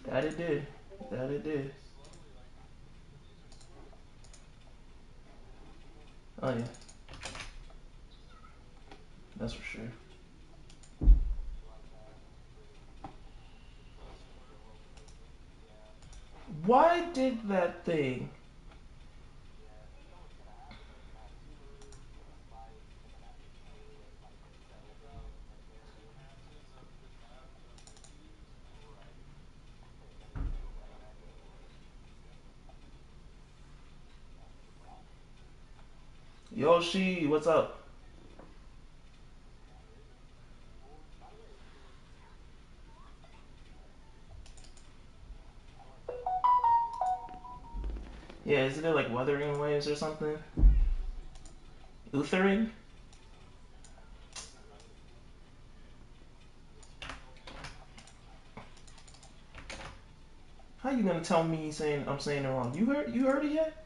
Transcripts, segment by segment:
That it did. That it did. Oh yeah, that's for sure. Why did that thing? Yoshi, what's up? Yeah, isn't it like Wuthering Waves or something? Uthering? How you gonna tell me saying I'm saying it wrong? You heard it yet?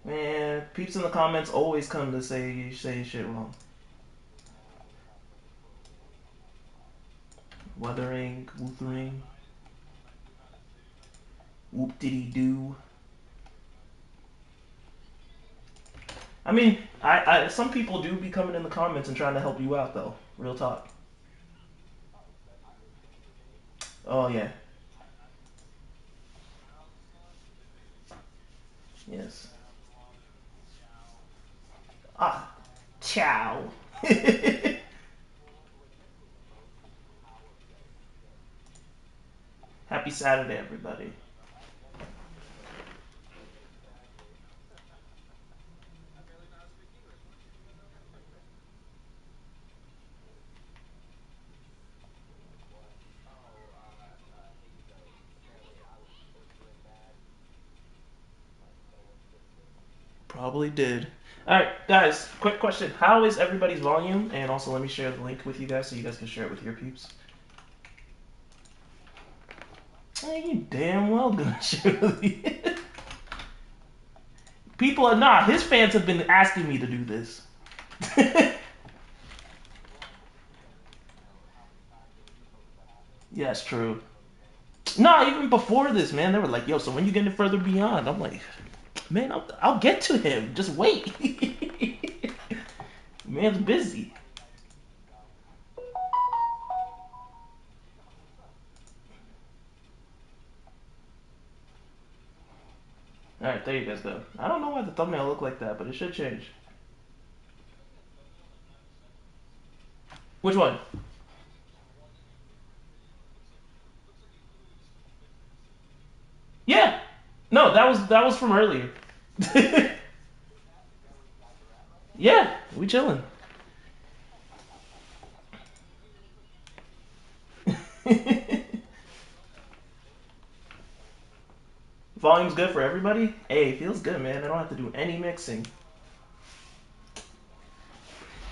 Man, peeps in the comments always come to say you say shit wrong. Wuthering, Wuthering, whoop diddy doo. I mean, some people do be coming in the comments and trying to help you out though. Real talk. Oh yeah, yes. Ah, ciao. Happy Saturday, everybody. Probably did. All right, guys. Quick question: how is everybody's volume? And also, let me share the link with you guys so you guys can share it with your peeps. Hey, you damn well gonna share it with you. People are not. His fans have been asking me to do this. Yeah, it's true. No, even before this, man, they were like, "Yo, so when you getting further beyond?" I'm like, "Man, I'll get to him. Just wait." Man's busy. All right, there you guys go. I don't know why the thumbnail looked like that, but it should change. Which one? Yeah. No, that was from earlier. Yeah, we chilling. Volume's good for everybody. Hey, feels good, man. I don't have to do any mixing.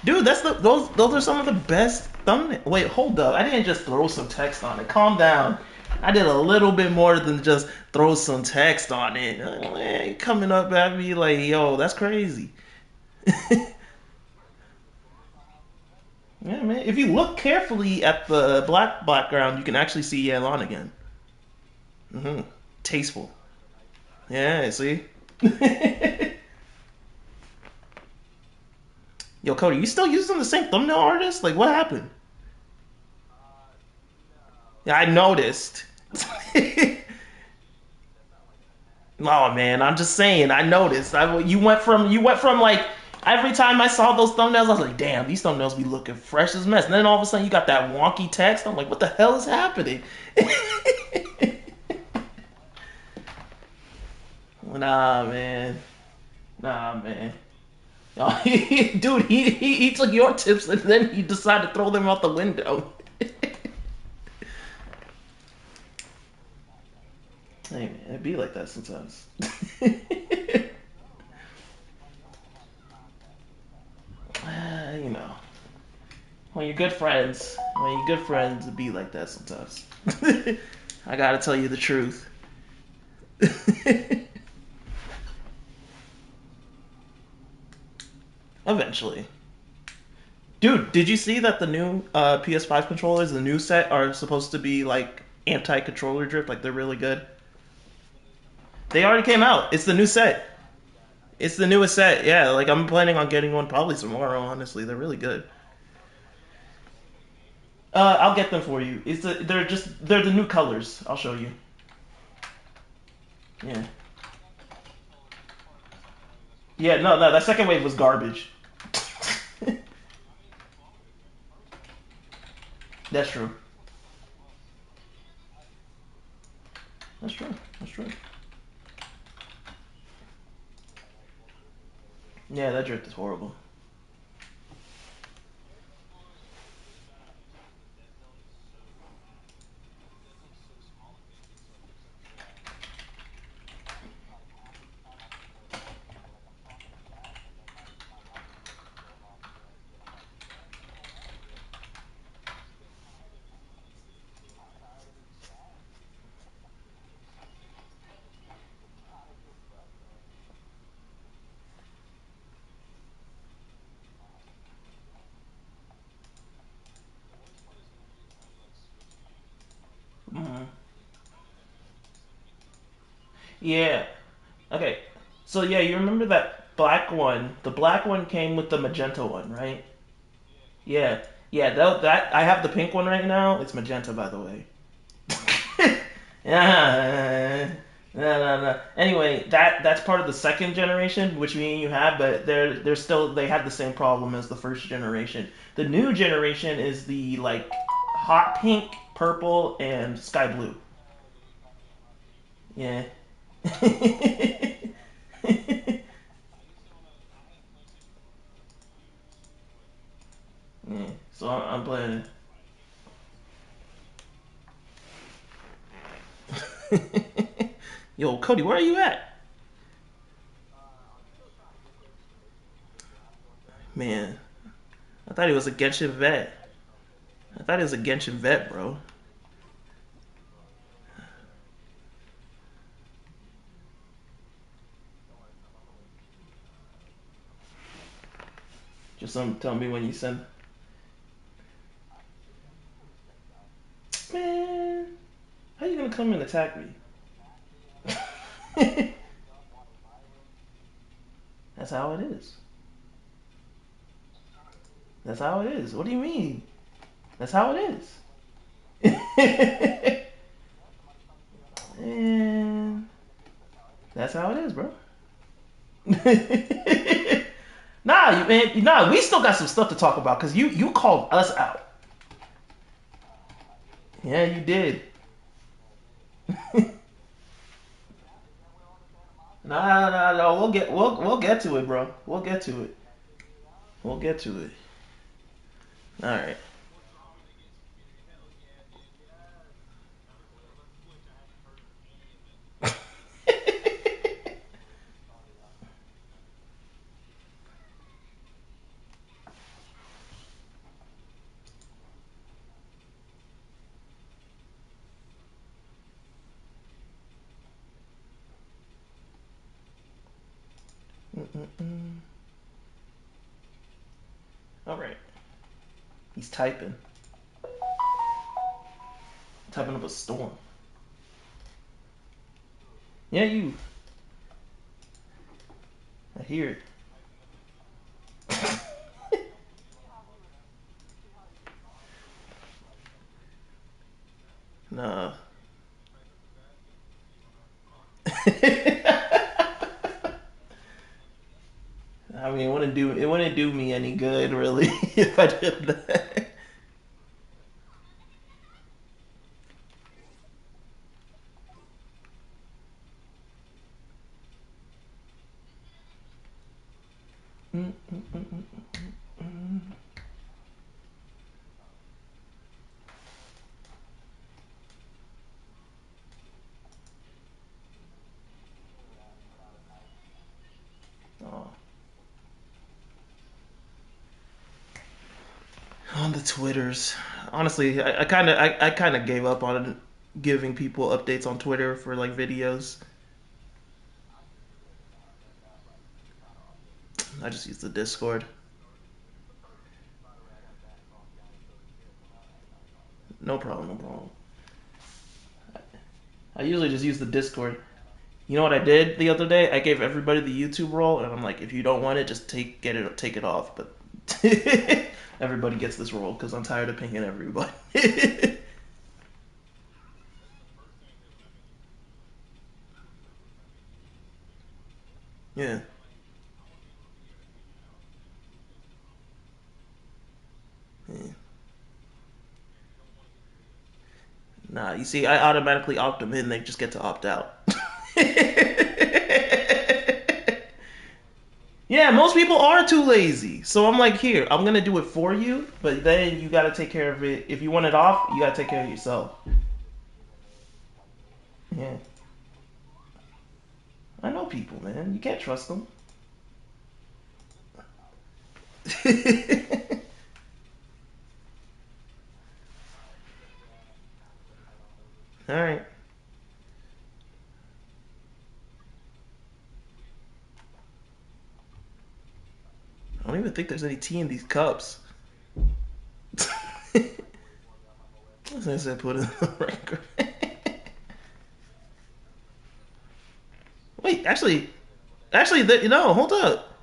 Dude, those are some of the best thumbnail. Wait, hold up. I didn't just throw some text on it. Calm down. I did a little bit more than just throw some text on it. Coming up at me like, yo, that's crazy. Yeah, man. If you look carefully at the black background, you can actually see Yelan again. Mm-hmm. Tasteful. Yeah, see? Yo, Cody, you still using the same thumbnail artist? Like, what happened? Yeah, I noticed. Oh man, I'm just saying. I noticed. You went from like every time I saw those thumbnails, I was like, damn, these thumbnails be looking fresh as mess. And then all of a sudden, you got that wonky text. I'm like, what the hell is happening? Nah, man. Nah, man. Oh, dude, he took your tips and then he decided to throw them out the window. Hey man, it be like that sometimes. You know, when you're good friends, it be like that sometimes. I gotta tell you the truth. Eventually, Dude, did you see that the new PS5 controllers, the new set, are supposed to be like anti-controller drift? Like they're really good. They already came out. It's the new set. It's the newest set. Yeah, like I'm planning on getting one probably tomorrow. Honestly, they're really good. I'll get them for you. They're the new colors. I'll show you. Yeah. Yeah. No, no. That second wave was garbage. That's true. That's true. That's true. Yeah, that drift is horrible. Mhm. Yeah. Okay. So yeah, you remember that black one? The black one came with the magenta one, right? Yeah. Yeah. That I have the pink one right now. It's magenta, by the way. Yeah. No, no, no. Anyway, that's part of the second generation, which me and you have, but they're still they have the same problem as the first generation. The new generation is the like hot pink, purple, and sky blue. Yeah. Yeah. So I'm playing. Yo, Cody, where are you at? Man, I thought he was a Genshin vet. I thought he was a Genshin vet, bro. Just tell me when you send. Man, how you gonna come and attack me? That's how it is. That's how it is. What do you mean? That's how it is. And that's how it is, bro. Nah, we still got some stuff to talk about because you called us out. Yeah, you did. Nah, nah, no. We'll get to it, bro. We'll get to it. We'll get to it. All right. Mm-mm-mm. All right. He's typing up a storm. Yeah, you. I hear it. Nah. I mean, it wouldn't do me any good really if I did that. Oh. On the Twitters, honestly, I kind of gave up on giving people updates on Twitter for like videos. I just use the Discord. No problem, no problem. I usually just use the Discord. You know what I did the other day? I gave everybody the YouTube role, and I'm like, if you don't want it, just take it off. But everybody gets this role because I'm tired of pinging everybody. Yeah. Yeah. Nah, you see, I automatically opt them in. They just get to opt out. Yeah, most people are too lazy. So I'm like, here, I'm gonna do it for you, but then you gotta take care of it. If you want it off, you gotta take care of yourself. Yeah, I know people, man. You can't trust them. All right. I don't even think there's any tea in these cups. As I said, put it in the record. Wait, actually, hold up.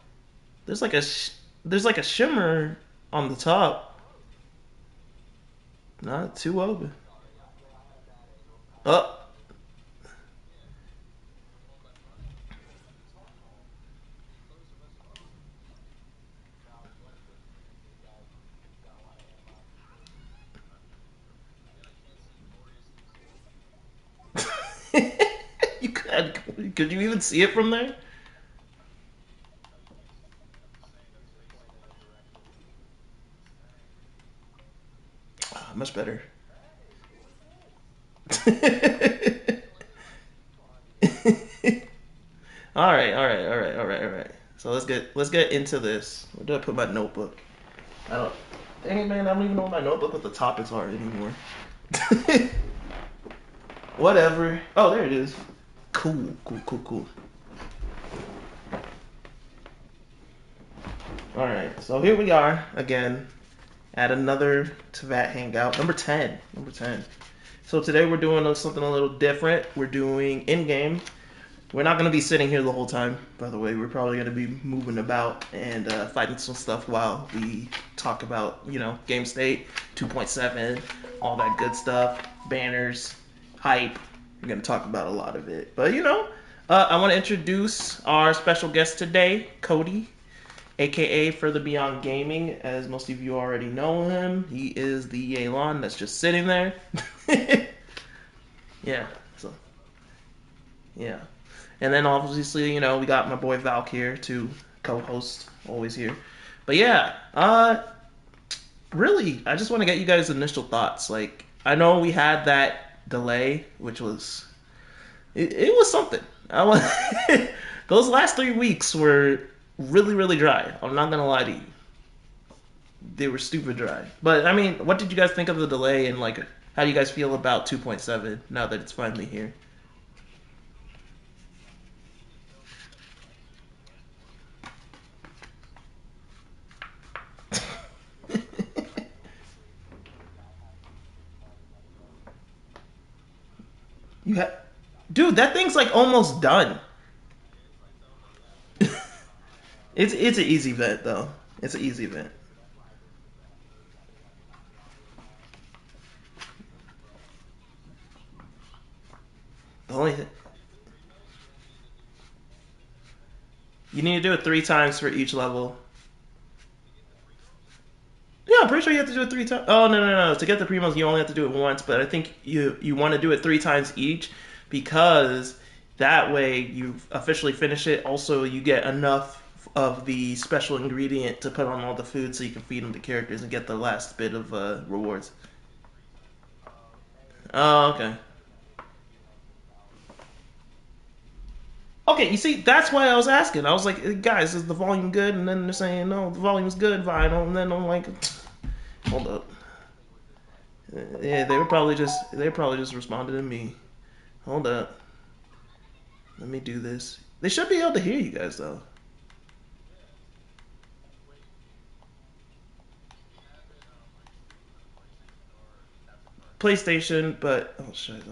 There's like there's like a shimmer on the top. Not too open. Oh, you could you even see it from there? Ah, much better. All right, all right, all right, all right, all right. So let's get into this. Where did I put my notebook? I don't. Dang it, man! I don't even know my notebook what the topics are anymore. Whatever. Oh, there it is. Cool, cool, cool, cool. All right, so here we are again at another Teyvat Hangout, number 10. Number 10. So today we're doing something a little different. We're doing in-game. We're not going to be sitting here the whole time, by the way. We're probably going to be moving about and fighting some stuff while we talk about, game state, 2.7, all that good stuff, banners, hype. We're going to talk about a lot of it. But, I want to introduce our special guest today, Cody, aka Further Beyond Gaming. As most of you already know him, he is the Yelan that's just sitting there. Yeah, so, yeah. And then obviously, we got my boy Valk here to co-host, always here. But yeah, really, I just want to get you guys' initial thoughts. Like, I know we had that delay, which was it was something. I was, those last 3 weeks were really really dry. I'm not gonna lie to you, they were stupid dry. But I mean, what did you guys think of the delay, and like, how do you guys feel about 2.7 now that it's finally here? You ha- Dude, that thing's like almost done. It's an easy bet though. It's an easy bet. The only You need to do it 3 times for each level. Yeah, I'm pretty sure you have to do it 3 times. Oh no! To get the primos, you only have to do it once. But I think you want to do it 3 times each because that way you officially finish it. Also, you get enough of the special ingredient to put on all the food so you can feed them to characters and get the last bit of rewards. Oh, okay. Okay, you see, that's why I was asking. I was like, guys, is the volume good? And then they're saying, no, the volume's good, vinyl. And then I'm like, hold up. Yeah, they probably just responded to me. Hold up. Let me do this. They should be able to hear you guys though. PlayStation, but oh shit.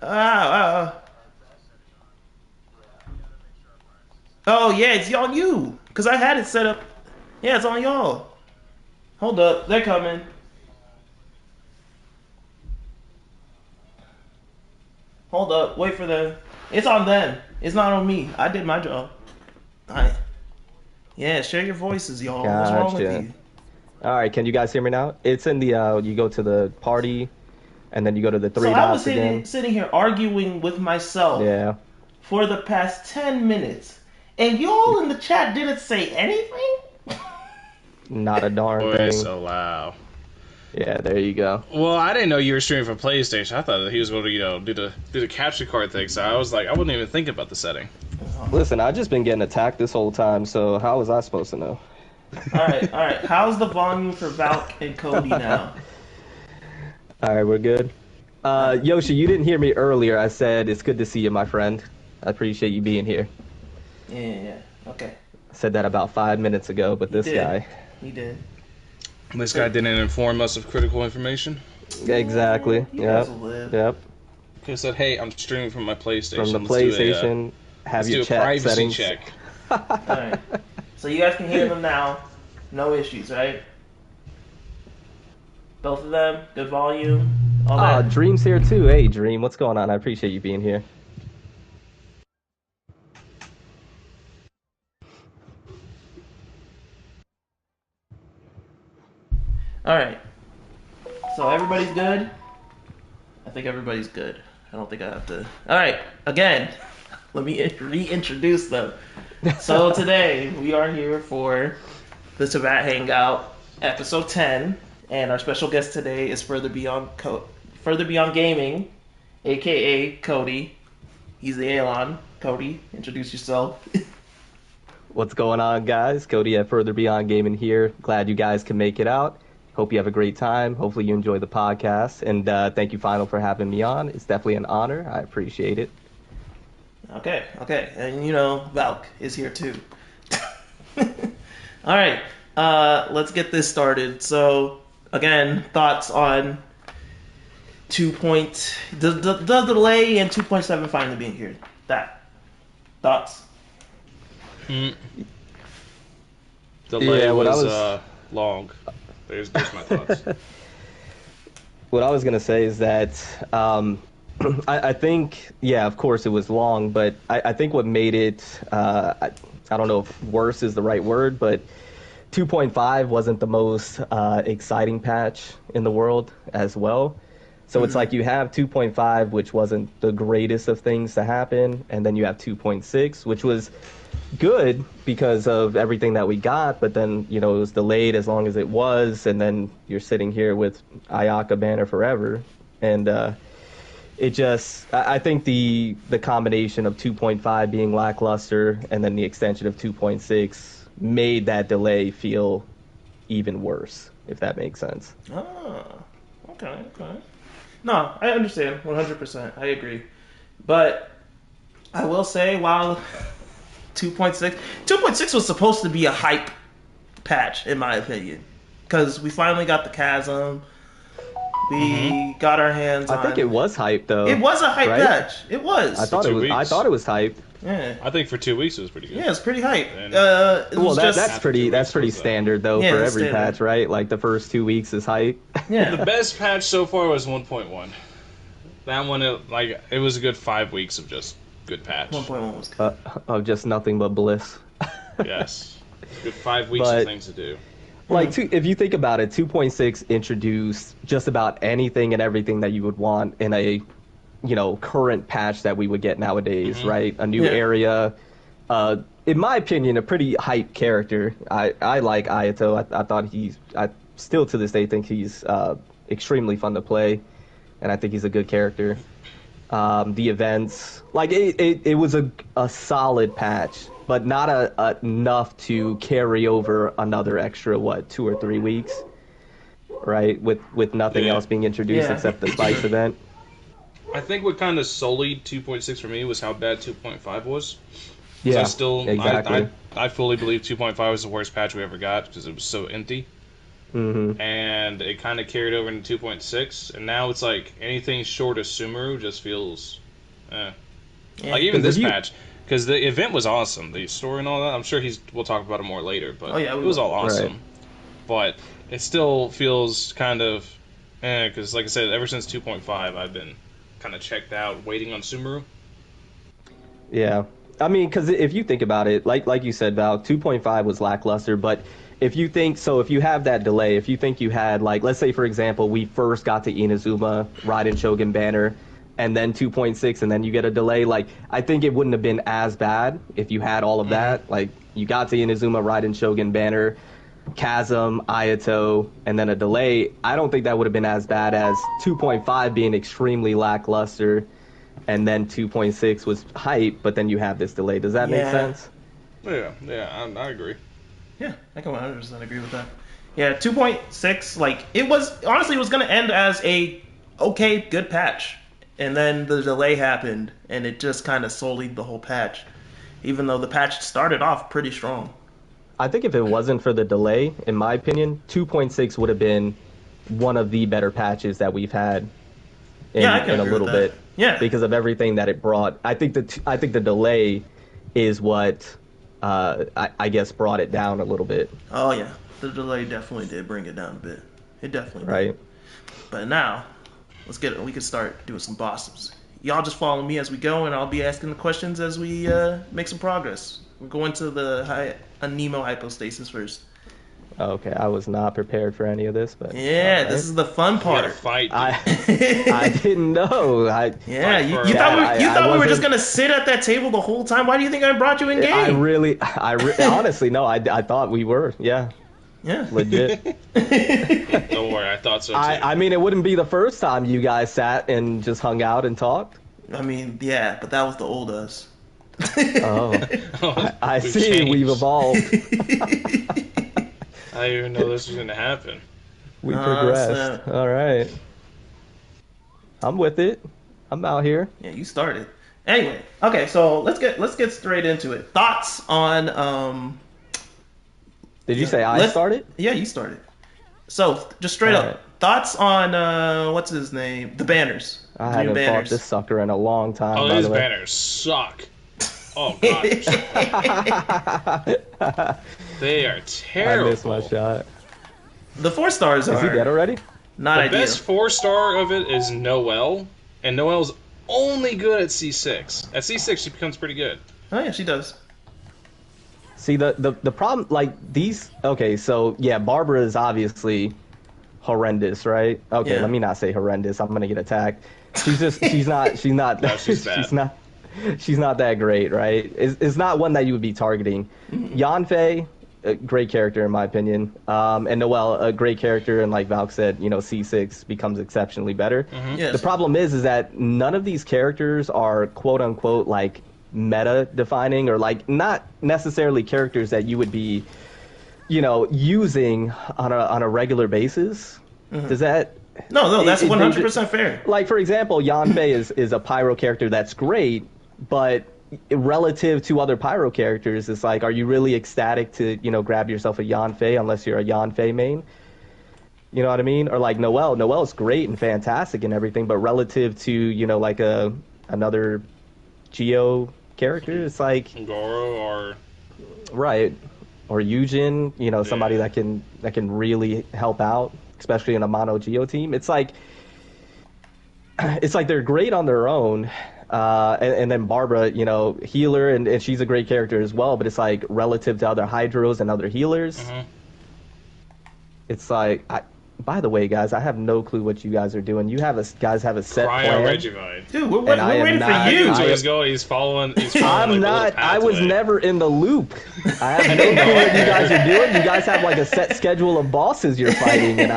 Ah. Oh yeah, it's on you. Cause I had it set up. Yeah, it's on y'all. Hold up, they're coming. Hold up, wait for them. It's on them. It's not on me. I did my job. Alright. Yeah, share your voices, y'all. What's wrong with Gotcha. you? All right, can you guys hear me now? It's in the you go to the party, and then you go to the So three I was dots again. sitting here arguing with myself Yeah, for the past 10 minutes, and y'all in the chat didn't say anything? not a darn Voice thing. allow. Yeah, there you go. Well, I didn't know you were streaming from PlayStation. I thought that he was going to, do the capture card thing. So I was like, I wouldn't even think about the setting. Listen, I've just been getting attacked this whole time, so how was I supposed to know? Alright. How's the volume for Valk and Cody now? All right, we're good. Yoshi, you didn't hear me earlier. I said it's good to see you, my friend. I appreciate you being here. Yeah. Okay. I said that about 5 minutes ago, but this guy. He did. This guy didn't inform us of critical information. Exactly. You Yep. guys will live. Yep. He said, "Hey, I'm streaming from my PlayStation. From the Let's do PlayStation, have let's your do a chat privacy settings. check." Alright. So you guys can hear them now. No issues, right? Both of them, good volume. All Oh, that. Dream's here too. Hey, Dream, what's going on? I appreciate you being here. Alright. So everybody's good? I think everybody's good. I don't think I have to. Alright, again, let me reintroduce them. So today, we are here for the Teyvat Hangout, episode 10, and our special guest today is Further Beyond Gaming, aka Cody. He's the Alon. Cody, introduce yourself. What's going on, guys? Cody at Further Beyond Gaming here. Glad you guys can make it out. Hope you have a great time. Hopefully you enjoy the podcast. And thank you, Final, for having me on. It's definitely an honor. I appreciate it. Okay. And you know, Valk is here too. Alright, let's get this started. So, again, thoughts on the delay and 2.7 finally being here. Thoughts? Mm. Delay Yeah, was long. There's my thoughts. What I was going to say is that I think, yeah, of course it was long, but I think what made it, I don't know if worse is the right word, but 2.5 wasn't the most exciting patch in the world as well. So it's like you have 2.5, which wasn't the greatest of things to happen, and then you have 2.6, which was good because of everything that we got, but then, it was delayed as long as it was, and then you're sitting here with Ayaka Banner Forever, and I think the combination of 2.5 being lackluster and then the extension of 2.6 made that delay feel even worse, if that makes sense. Oh, okay. No, I understand 100%. I agree. But I will say, while 2.6 was supposed to be a hype patch, in my opinion, because we finally got the chasm. We got our hands on. I think it was hype though. It was a hype right? patch. It was. I thought it was hype. Yeah. I think for 2 weeks it was pretty good. Yeah, it's pretty hype. And- Well, that's After 2 pretty weeks, standard though Yeah, for it's every standard. patch, right? Like the first 2 weeks is hype. Yeah. The best patch so far was 1.1. That one, it was a good 5 weeks of just good patch. 1.1 was good. Of just nothing but bliss. Yes. Good 5 weeks But- of things to do. Like, if you think about it, 2.6 introduced just about anything and everything that you would want in a, current patch that we would get nowadays, right? A new Yeah. area. In my opinion, a pretty hype character. I like Ayato. I thought I still to this day think he's extremely fun to play, and I think he's a good character. The events, like it was a solid patch, but not enough to carry over another extra 2 or 3 weeks, right? With nothing Yeah. else being introduced Yeah. except the Spice event. I think what kind of sullied 2.6 for me was how bad 2.5 was. 'Cause Yeah, exactly. I fully believe 2.5 was the worst patch we ever got because it was so empty. and it kind of carried over into 2.6, and now it's like anything short of Sumeru just feels, eh. Yeah. Like even 'Cause this if you- patch, because the event was awesome, the story and all that. I'm sure we'll talk about it more later, but Oh, yeah, we it was will. all awesome. Right. But it still feels kind of, because like I said, ever since 2.5, I've been kind of checked out, waiting on Sumeru. Yeah, I mean, because if you think about it, like you said, Val, 2.5 was lackluster. But if you think so, if you have that delay, if you think you had like, let's say for example, we first got to Inazuma, Raiden Shogun banner, and then 2.6, and then you get a delay. Like, I think it wouldn't have been as bad if you had all of that. Like, you got to Inazuma, Raiden Shogun banner, Chasm, Ayato, and then a delay. I don't think that would have been as bad as 2.5 being extremely lackluster, and then 2.6 was hype, but then you have this delay. Does that make Yeah. sense? Yeah, I agree. Yeah, I can 100% agree with that. Yeah, 2.6, like, it was going to end as a okay, good patch. And then the delay happened, and it just kind of sullied the whole patch. Even though the patch started off pretty strong. I think if it wasn't for the delay, in my opinion, 2.6 would have been one of the better patches that we've had in, Yeah, I can in a agree little with that. bit. Yeah. Because of everything that it brought. I think the delay is what I guess brought it down a little bit, Oh, yeah. The delay definitely did bring it down a bit. It definitely did. right? But now, we can start doing some bosses. Y'all just follow me as we go, and I'll be asking the questions as we make some progress. We're going to the Nemo hypostasis first. Okay, I was not prepared for any of this, but Yeah, alright. this is the fun You gotta part. fight. Dude. I didn't know. Yeah, you Like, thought we were just wasn't- gonna sit at that table the whole time? Why do you think I brought you in game? Honestly, no, I thought we were, yeah, Yeah. legit. Don't worry, I thought so too. I mean, it wouldn't be the first time you guys sat and just hung out and talked. I mean, yeah, but that was the old us. Oh, I We've see. changed. We've evolved. I didn't even know this was gonna happen. We Oh, progressed. snap. All right. I'm with it. I'm out here. Yeah, you started. Anyway, okay, so let's get straight into it. Thoughts on Did you say I let's- started? Yeah, you started. So just straight All up, right. thoughts on what's his name? The banners. I The new haven't fought banners. this sucker in a long time. Oh, by these the way. banners suck. Oh god, they are I terrible. missed my shot. The 4 stars Is he are dead already? not The ideal. best 4-star of it is Noelle, and Noelle's only good at C6. At C6, she becomes pretty good. Oh yeah, she does. See, the problem, like, these... Okay, so, yeah, Barbara is obviously horrendous, right? Okay, Yeah. let me not say horrendous. I'm going to get attacked. She's not, No, she's bad. she's not that great, right? It's not one that you would be targeting. Yanfei, a great character in my opinion. And Noelle, a great character, and like Valk said, C6 becomes exceptionally better. Yes. The problem is that none of these characters are quote unquote like meta defining, or like not necessarily characters that you would be, using on a regular basis. Does that No, that's They 100% fair. like, for example, Yanfei is a pyro character that's great, but relative to other pyro characters, it's like, are you really ecstatic to, grab yourself a Yanfei unless you're a Yanfei main? You know what I mean? Or like Noelle. Noelle's great and fantastic and everything, but relative to, like another Geo character, it's like, Goro or right. Or Yujin, somebody Yeah. that can really help out, especially in a mono Geo team. It's like they're great on their own, and then Barbara, healer, and she's a great character as well. But it's like relative to other Hydros and other healers, it's like. By the way, guys, I have no clue what you guys are doing. You guys have a set Cryo plan. Regivite. Dude, we're And I am waiting not- for you. So I- he's going. He's following. He's I'm following not. I was pathway. never in the loop. I have no clue what you guys are doing. You guys have like a set schedule of bosses you're fighting, and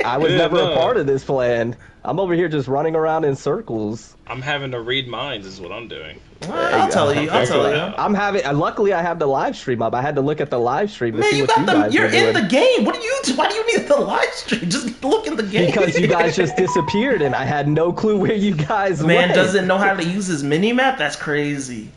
I was Yeah, never no. a part of this plan. I'm over here just running around in circles. I'm having to read minds, is what I'm doing. I'll tell you. I'm having. Luckily, I have the live stream up. I had to look at the live stream to Man, see you what you got guys You're were doing. in the game. Why do you need the live stream? Just look in the game. Because you guys just disappeared, and I had no clue where you guys Man went. doesn't know how to use his mini map. That's crazy.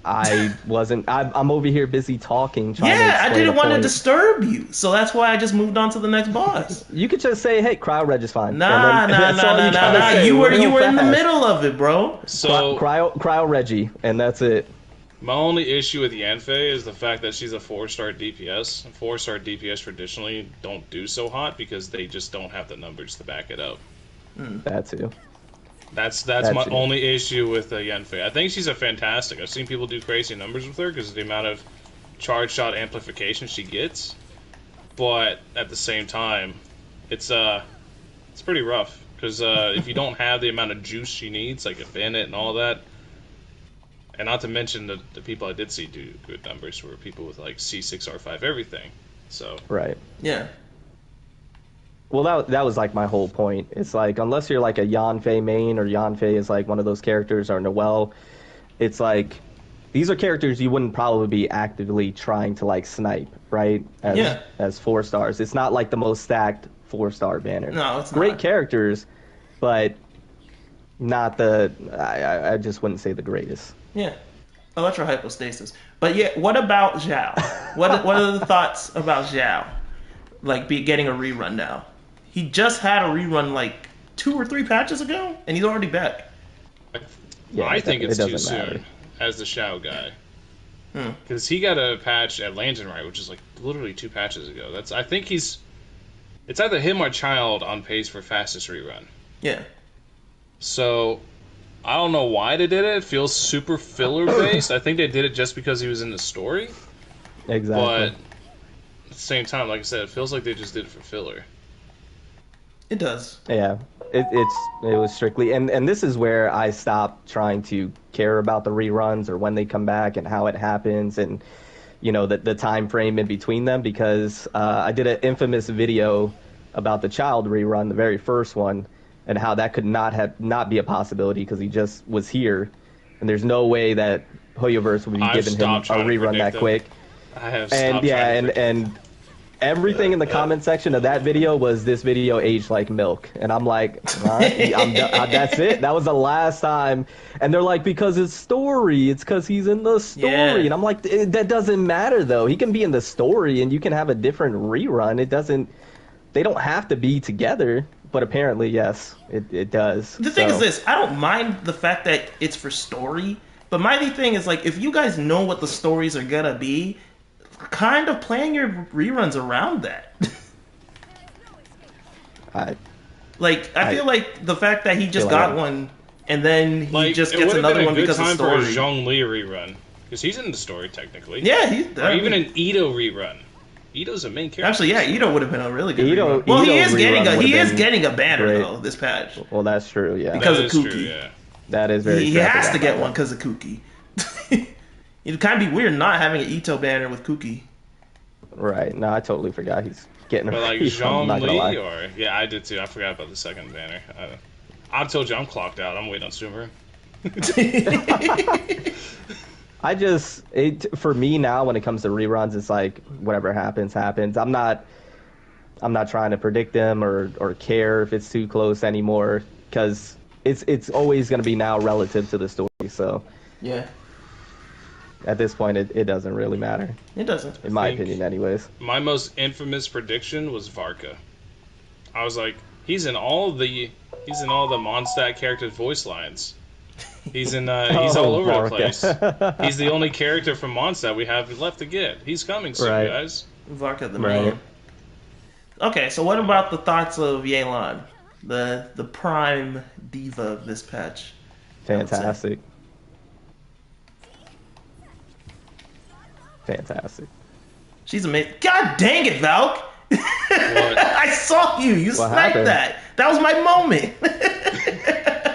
I wasn't. I'm over here busy talking. Trying to Yeah, I explain didn't a want to point. disturb you, so that's why I just moved on to the next boss. You could just say, "Hey, cryo reg is fine." Nah, and then, nah, that's nah, all nah, you nah, gotta nah. say You were real in the fast. middle of it, bro. So Cryo Reggie, and that's it. my only issue with Yanfei is the fact that she's a 4-star DPS. And 4-star DPS traditionally don't do so hot because they just don't have the numbers to back it up. That too. That's That my too. only issue with Yanfei. I think she's a fantastic. I've seen people do crazy numbers with her because of the amount of charge shot amplification she gets. But at the same time, it's pretty rough because if you don't have the amount of juice she needs, like a Bennett and all that, and not to mention the people I did see do good numbers were people with like C6 R5 everything. So Right. Yeah. Well, that was like my whole point. It's like unless you're like a Yanfei main or Yanfei is like one of those characters or Noelle, it's like these are characters you wouldn't probably be actively trying to like snipe, right? As 4 stars. It's not like the most stacked 4-star banner. No, it's great not. characters, but not the. I just wouldn't say the greatest. Yeah. Electrohypostasis. But yeah, what about Zhao? What are the thoughts about Zhao? Like getting a rerun now. He just had a rerun like 2 or 3 patches ago, and he's already back. Yeah, I think it it's too doesn't matter. soon as the Shao guy. Because he got a patch at Lantern Right, which is like literally 2 patches ago. I think it's either him or Child on pace for fastest rerun. Yeah. So I don't know why they did it. It feels super filler based. I think they did it just because he was in the story. Exactly. But at the same time, like I said, it feels like they just did it for filler. It does. Yeah, it was strictly, and this is where I stopped trying to care about the reruns or when they come back and how it happens and the time frame in between them, because I did an infamous video about the Child rerun, the very first one, and how that could not be a possibility because he just was here, and there's no way that Hoyoverse would be giving him a rerun that quick. I have And stopped yeah, trying to and everything in the comment section of that video was this video aged like milk, and I'm like, all right, that's it. That was the last time, and they're like, because it's story, it's because he's in the story, Yeah. and I'm like, that doesn't matter though. He can be in the story, and you can have a different rerun. It doesn't. They don't have to be together, but apparently, yes, it does. The thing So, is this, I don't mind the fact that it's for story, but my thing is like, if you guys know what the stories are gonna be, kind of playing your reruns around that. I feel like the fact that he just feel like got one and then he just it gets would've another been a one good because of time for a story. Zhongli rerun because he's in the story technically. Yeah, he's Or even an Ito rerun. Ito's a main character. actually, yeah, Ito would have been a really good Ito- rerun. Well, he Ito is getting rerun he would've is been getting a banner great. though this patch. well, that's true. Yeah, Because That of is true, Kuki. yeah. that is very. He true. I has forgot to get about one because of Kuki. It'd kind of be weird not having an Ito banner with Kuki. that. Right. No, I totally forgot he's getting. But like I'm not gonna lie. Zhongli or yeah, I did too. I forgot about the second banner. I told you I'm clocked out. I'm waiting on Sumer. For me now when it comes to reruns, it's like whatever happens. I'm not trying to predict them or care if it's too close anymore, because it's always going to be now relative to the story. So Yeah, at this point, it doesn't really matter, it doesn't. in my think- opinion, anyways. My most infamous prediction was Varka. I was like, he's in all the Mondstadt characters' voice lines. He's in he's all over Varka. the place. He's the only character from Mondstadt we have left to get. He's coming soon, Right. guys. Varka the Right. man. Okay, so what about the thoughts of Yelan, the prime diva of this patch? Fantastic. Fantastic. She's amazing. God dang it, Valk! I saw you. You What sniped happened? that. That was my moment.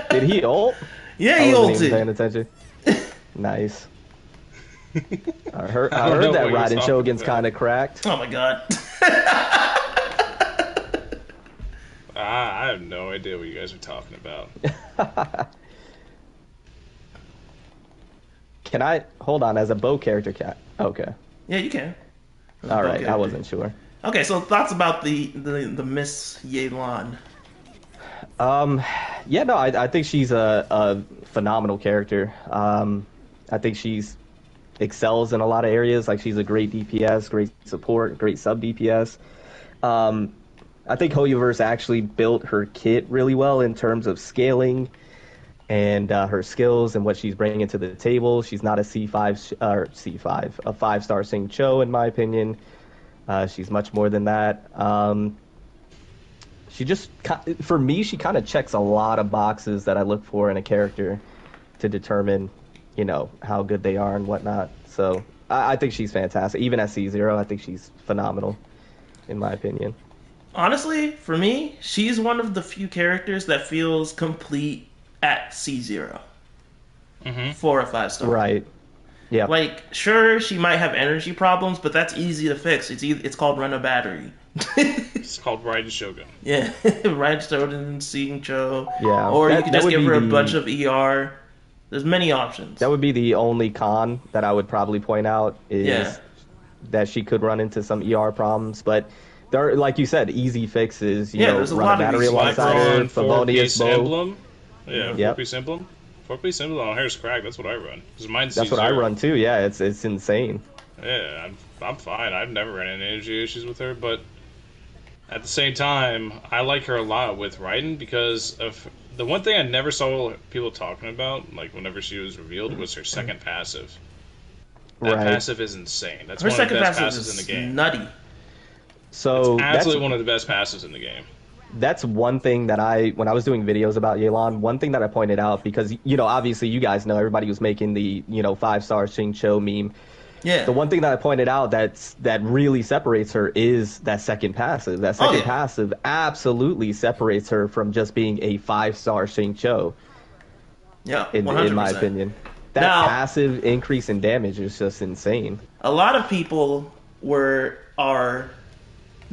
Did he ult? Yeah, I he wasn't even paying ulted. attention. Nice. I heard I don't know that what you're Raiden talking Shogun's about. kind of cracked. Oh my god. I have no idea what you guys are talking about. Can I hold on as a bow character? Cat. Okay. Yeah, you can. All right. Okay. I wasn't sure. Okay, so thoughts about the Miss Yelan. Yeah, no, I think she's a phenomenal character. I think she's excels in a lot of areas. Like she's a great DPS, great support, great sub DPS. I think Hoyoverse actually built her kit really well in terms of scaling and her skills and what she's bringing to the table. She's not a C5, a 5-star Sing Cho in my opinion. She's much more than that. She just, for me, she kind of checks a lot of boxes that I look for in a character to determine, you know, how good they are and whatnot. So I think she's fantastic. Even at C0, I think she's phenomenal, in my opinion. Honestly, for me, she's one of the few characters that feels complete at C0 for a 5-star. Right. Yeah. Like, sure, she might have energy problems, but that's easy to fix. It's called run a battery. It's called Raiden Shogun. Yeah, Raiden Shogun, Sing Cho. Yeah. Or you could just give her a bunch of ER. There's many options. That would be the only con that I would probably point out is that she could run into some ER problems, but there are, like you said, easy fixes. You know, there's a run lot a battery of alongside her, Favonius bow. Emblem. Yeah, 4-piece emblem. 4-piece emblem on Hair's Crack. That's what I run. Mine's That's what I run too. Yeah, it's insane. Yeah, I'm fine. I've never ran into energy issues with her, but at the same time, I like her a lot with Raiden because of the one thing I never saw people talking about, like whenever she was revealed, was her second passive. That passive is insane. That's one of the best passives in the game. Nutty. So it's absolutely one of the best passives in the game. That's one thing that when I was doing videos about Yelan, one thing that I pointed out, because, you know, obviously you guys know everybody was making the, you know, 5-star Sing Cho meme. Yeah. The one thing that I pointed out that really separates her is that second passive. That second passive absolutely separates her from just being a 5-star Sing Cho. Yeah, 100%. In my opinion. That passive increase in damage is just insane. A lot of people are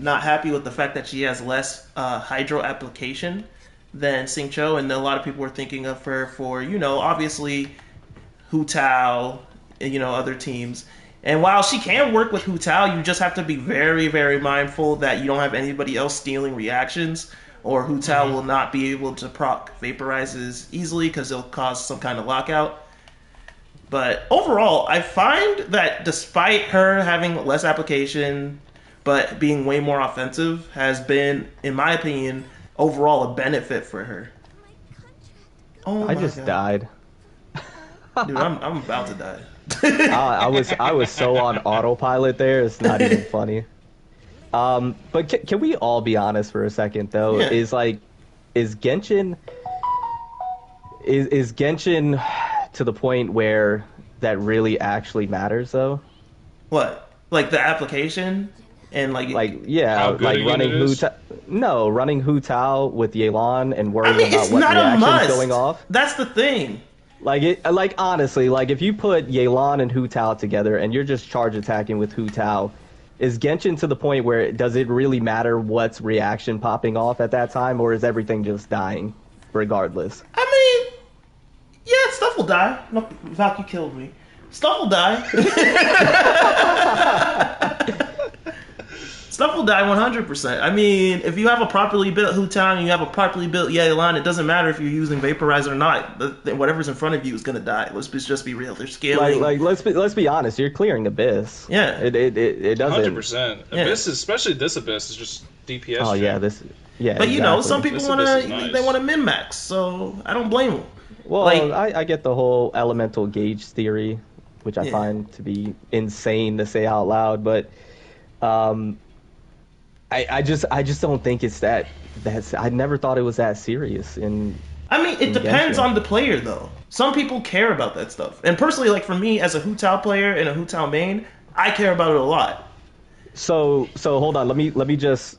not happy with the fact that she has less hydro application than Sing Cho, and a lot of people were thinking of her for, you know, obviously Hu Tao, you know, other teams. And while she can work with Hu Tao, you just have to be very, very mindful that you don't have anybody else stealing reactions, or Hu Tao will not be able to proc vaporizes easily because it'll cause some kind of lockout. But overall, I find that despite her having less application but being way more offensive has been, in my opinion, overall a benefit for her. Oh my I just died. Dude, I'm about to die. I was so on autopilot there, it's not even funny. But can we all be honest for a second though? Yeah. Is Genshin to the point where that really actually matters though? What? Like the application? And running Hu Tao. No, running Hu Tao with Yelan and worrying about what reactions going off. That's the thing. Like honestly, like if you put Yelan and Hu Tao together and you're just charge attacking with Hu Tao, is Genshin to the point where does it really matter what's reaction popping off at that time, or is everything just dying regardless? I mean, yeah, stuff will die. No, Valky killed me. Stuff will die. Stuff will die 100%. I mean, if you have a properly built Hu Tao and you have a properly built Yelan, it doesn't matter if you're using Vaporizer or not. Whatever's in front of you is gonna die. Let's just be real. They're scaling. Let's be honest. You're clearing Abyss. Yeah. It doesn't. 100%. Abyss, especially this Abyss, is just DPS. Oh yeah, this. Yeah. But you know, some people want to nice. min max, so I don't blame them. Well, I get the whole elemental gauge theory, which I find to be insane to say out loud, but I just don't think it's that's I never thought it was that serious I mean, it depends Genshin. on the player though. Some people care about that stuff. And personally, like for me as a Hu Tao player and a Hu Tao main, I care about it a lot. So hold on, let me just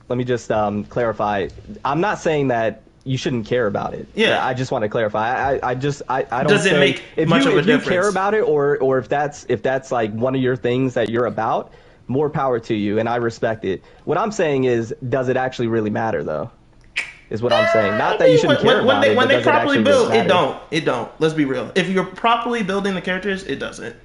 clarify. I'm not saying that you shouldn't care about it. Yeah. I just want to clarify. I don't Does it make much of a difference? If you care about it or if that's like one of your things that you're about, more power to you, and I respect it. What I'm saying is, does it actually really matter, though? Is what I'm saying. Not that you shouldn't care about it. When they properly build, really it don't. Let's be real. If you're properly building the characters, it doesn't.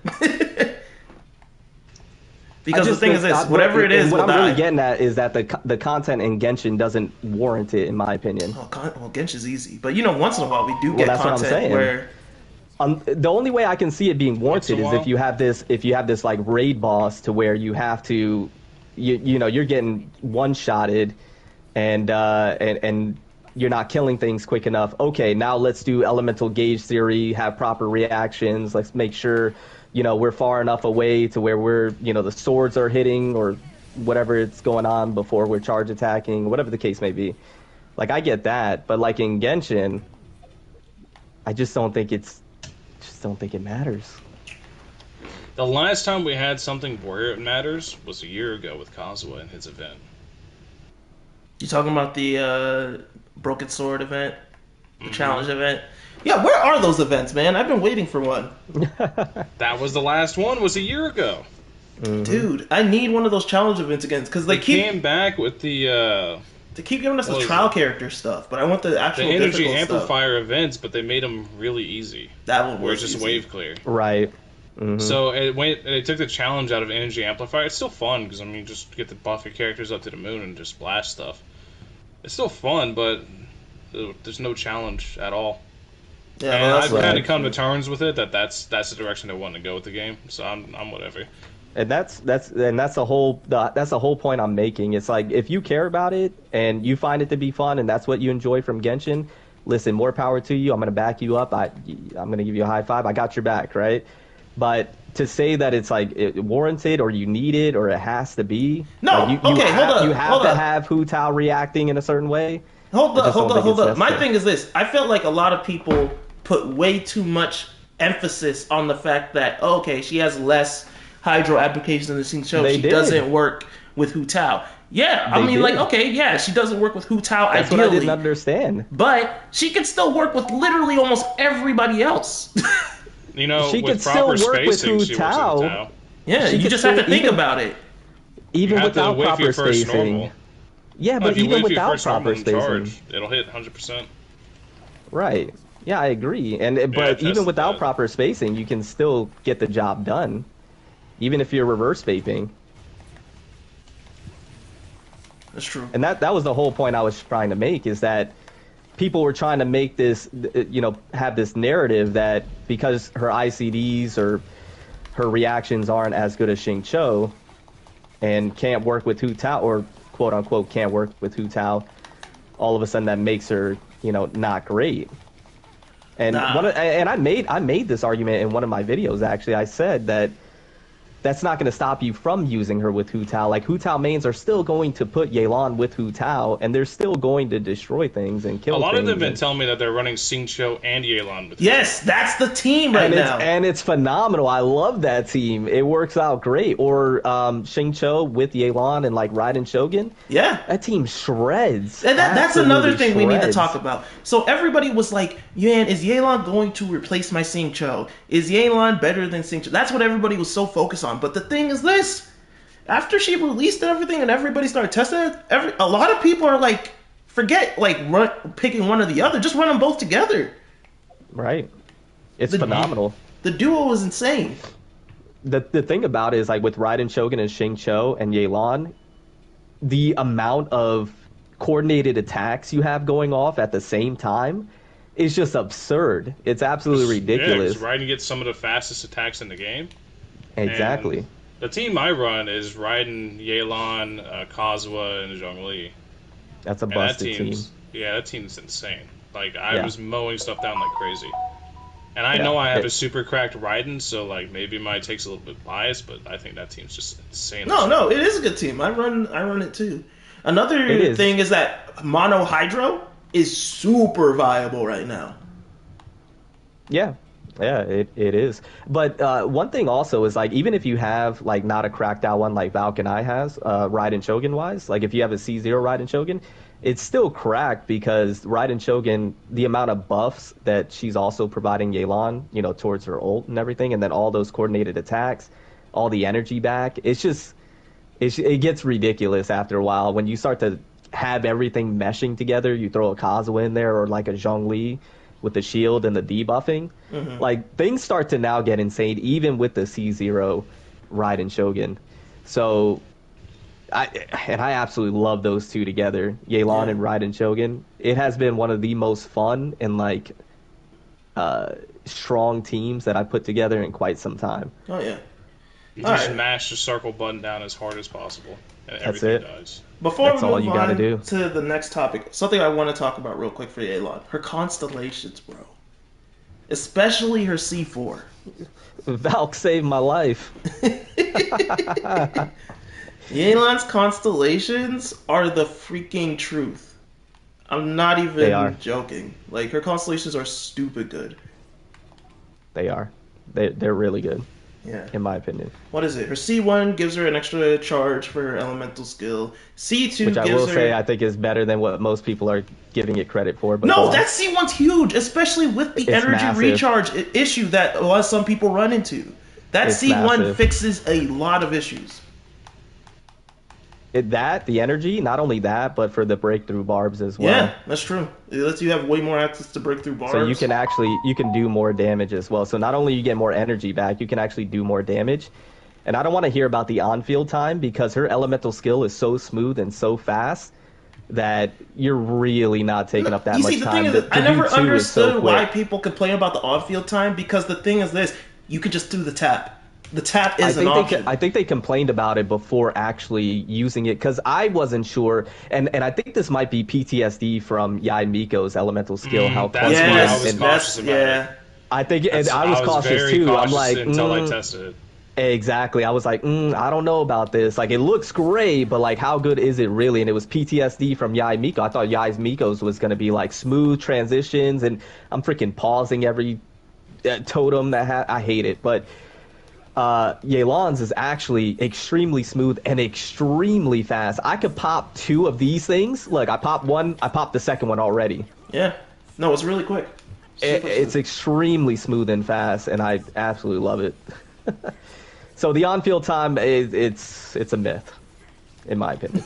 Because the thing is this, whatever it is, what I'm die. really getting at is that the content in Genshin doesn't warrant it, in my opinion. Well, Genshin's easy, but you know, once in a while we do get that's content what I'm saying. where The only way I can see it being warranted is while. if you have this like raid boss to where you have to, you know, you're getting one-shotted, and you're not killing things quick enough. Okay, now let's do elemental gauge theory, have proper reactions. Let's make sure, you know, we're far enough away to where we're, you know, the swords are hitting or whatever it's going on before we're charge attacking, whatever the case may be. Like, I get that, but like in Genshin, I just don't think it matters. The last time we had something where it matters was a year ago with Kazuha and his event. You talking about the Broken Sword event? The challenge event? Yeah, where are those events, man? I've been waiting for one. That was the last one, was a year ago. Dude, I need one of those challenge events again, because they came back with the... They keep giving us the trial character stuff, but I want the actual the energy difficult amplifier events, but they made them really easy. That one where was it's just easy. wave clear. Right. So it took the challenge out of energy amplifier. It's still fun because I mean, just get to buff your characters up to the moon and just blast stuff. It's still fun, but there's no challenge at all. Yeah, and well, I've right. kind of come to terms with it that's the direction they want to go with the game. So I'm whatever. And that's the whole point I'm making. It's like, if you care about it and you find it to be fun and that's what you enjoy from Genshin, listen, more power to you. I'm going to back you up. I'm going to give you a high five. I got your back, right? But to say that it's like warranted or you need it or it has to be, no, like hold up. You have to have Hu Tao reacting in a certain way. Hold up. My thing is this: I felt like a lot of people put way too much emphasis on the fact that she has less hydro applications in the scene show. She doesn't work with Hu Tao. Yeah, I mean, she doesn't work with Hu Tao That's ideally. what I didn't understand. But she can still work with literally almost everybody else. You know, she with could still proper work with spacing, Hu she works with Tao. Tao. Yeah, you just have to think about it. Even You have to without wait for proper your first spacing. normal. Yeah, but If you even wait for your without first normal proper in spacing. charge, it'll hit 100%. Right. Yeah, I agree. But I even tested without that. proper spacing, you can still get the job done, even if you're reverse vaping. That's true. And that was the whole point I was trying to make, is that people were trying to make this, have this narrative that because her ICDs or her reactions aren't as good as Xing Cho and can't work with Hu Tao, or quote unquote can't work with Hu Tao, all of a sudden that makes her, not great. And I made this argument in one of my videos. Actually, I said that that's not going to stop you from using her with Hu Tao. Like, Hu Tao mains are still going to put Yelan with Hu Tao, and they're still going to destroy things and kill things. A lot of them have been telling me that they're running Xingqiu and Yelan with Yes, that's the team right now. And it's phenomenal. I love that team. It works out great. Or Xingqiu with Yelan and like Raiden Shogun. Yeah. That team shreds. And that's another thing we need to shreds. talk about. So everybody was like, Yan, is Yelan going to replace my Xing Cho? Is Yelan better than Xing Cho? That's what everybody was so focused on. But the thing is this, after she released everything and everybody started testing it, a lot of people are like, forget picking one or the other. Just run them both together. Right. It's phenomenal. The duo is insane. The thing about it is, like, with Raiden Shogun and Xing Cho and Yelan, the amount of coordinated attacks you have going off at the same time is just absurd. It's absolutely ridiculous. Yeah, Raiden gets some of the fastest attacks in the game. Exactly. And the team I run is Raiden, Yelan, Kazuha, and Zhongli. That's a busted team. Yeah, that team's insane. Like, I was mowing stuff down like crazy. And I know I have a super cracked Raiden, so like maybe my take's a little bit biased, but I think that team's just insane. No, it is a good team. I run it too. Another thing is that Mono Hydro is super viable right now. Yeah, it is. But one thing also is, like, even if you have like not a cracked out one like Valkyrie has, Raiden Shogun wise, like if you have a C0 Raiden Shogun, it's still cracked because Raiden Shogun, the amount of buffs that she's also providing Yelan, towards her ult and everything, and then all those coordinated attacks, all the energy back, it gets ridiculous after a while when you start to have everything meshing together. You throw a Kazuha in there or like a Zhongli with the shield and the debuffing. Mm-hmm. Like, things start to now get insane even with the C0 Raiden Shogun. So I absolutely love those two together, Yelan and Raiden Shogun. It has been one of the most fun and like strong teams that I put together in quite some time. Oh yeah. You All just right. mash the circle button down as hard as possible, and That's everything it. dies. Before That's we all move you gotta on do. to the next topic, something I want to talk about real quick for Yelan. Her constellations, bro. Especially her C4. Valk saved my life. Yelan's constellations are the freaking truth. I'm not They are. even joking. Like, her constellations are stupid good. They are. They're really good, Yeah. in my opinion. What is it? Her C1 gives her an extra charge for her elemental skill. C2 Which I gives will her... say I think is better than what most people are giving it credit for. But go No, on. that C1's huge, especially with the It's energy massive. recharge issue that a lot of some people run into. That It's C1 massive. fixes a lot of issues. The energy, not only that, but for the breakthrough barbs as well. Yeah, that's true. It lets you have way more access to breakthrough barbs. So you can do more damage as well. So not only you get more energy back, you can actually do more damage. And I don't want to hear about the on-field time because her elemental skill is so smooth and so fast that you're really not taking up that You much see, the time. thing is, I To never do two is so understood why quick. people complain about the on-field time because the thing is this: you could just do the tap. The tap is an I option. think they complained about it before actually using it because I wasn't sure, and I think this might be PTSD from Yai Miko's elemental skill, how that's clunky why I it yes, was is. And cautious that's about yeah. it. I think, and I was cautious very too. cautious I'm like, until I tested it. exactly. I was like, I don't know about this. Like, it looks great, but like, how good is it really? And it was PTSD from Yai Miko. I thought Yai Miko's was gonna be like smooth transitions, and I'm freaking pausing every totem that I hate it, but. Yelan's is actually extremely smooth and extremely fast. I could pop two of these things. Look, I popped one. I popped the second one already. Yeah. No, it's really quick. Super It's smooth. extremely smooth and fast, and I absolutely love it. So the on-field time it's a myth, in my opinion.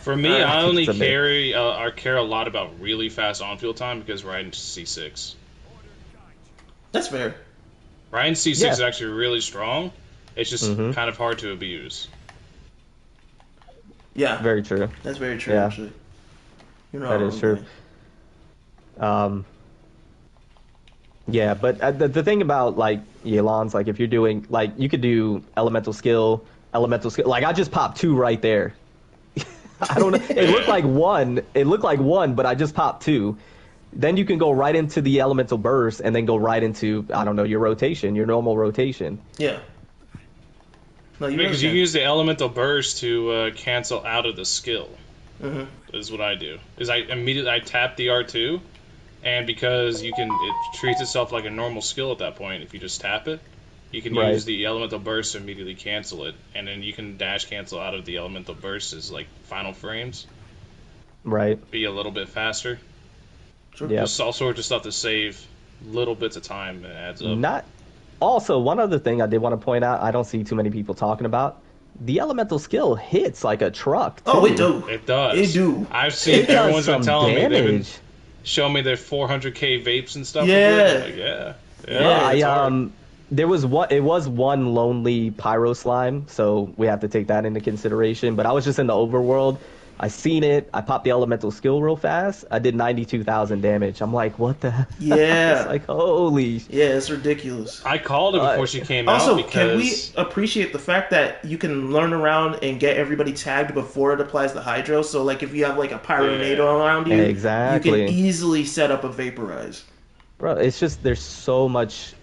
For me, I only It's a myth. care a lot about really fast on-field time because Ryan's C6. That's fair. Ryan's C6 Yeah. is actually really strong. It's just Mhm. kind of hard to abuse. Yeah. Very true. That's very true. Yeah. Actually, you're not That wrong is true. there. Yeah, but the thing about like Yelan's, like if you're doing like you could do elemental skill. Like I just popped two right there. I don't know. It looked like one. It looked like one, but I just popped two. Then you can go right into the elemental burst, and then go right into I don't know your rotation, your normal rotation. Yeah. No, you Because you really use the elemental burst to cancel out of the skill. Mm-hmm. Is what I do. Is I tap the R2, and because it treats itself like a normal skill at that point. If you just tap it, you can Right. use the elemental burst to immediately cancel it, and then you can dash cancel out of the elemental burst as like final frames, Right. be a little bit faster. Sure. Yeah. Just all sorts of stuff to save little bits of time and it adds up. Not. Also, one other thing I did want to point out, I don't see too many people talking about. The elemental skill hits like a truck. Too. Oh, it do. It does. It do. I've seen It does everyone's some been telling me they've been damage. showing me their 400k vapes and stuff. Yeah. With it. I'm like, yeah. Yeah, it's I hard. there was one lonely pyro slime, so we have to take that into consideration. But I was just in the overworld. I seen it. I popped the elemental skill real fast. I did 92,000 damage. I'm like, what the hell? Yeah. It's like, holy. Yeah, it's ridiculous. I called it before she came Also, out can we because appreciate the fact that you can learn around and get everybody tagged before it applies the hydro? So, like, if you have like a pyronado Yeah. around you, Exactly. you can easily set up a vaporize. Bro, it's just there's so much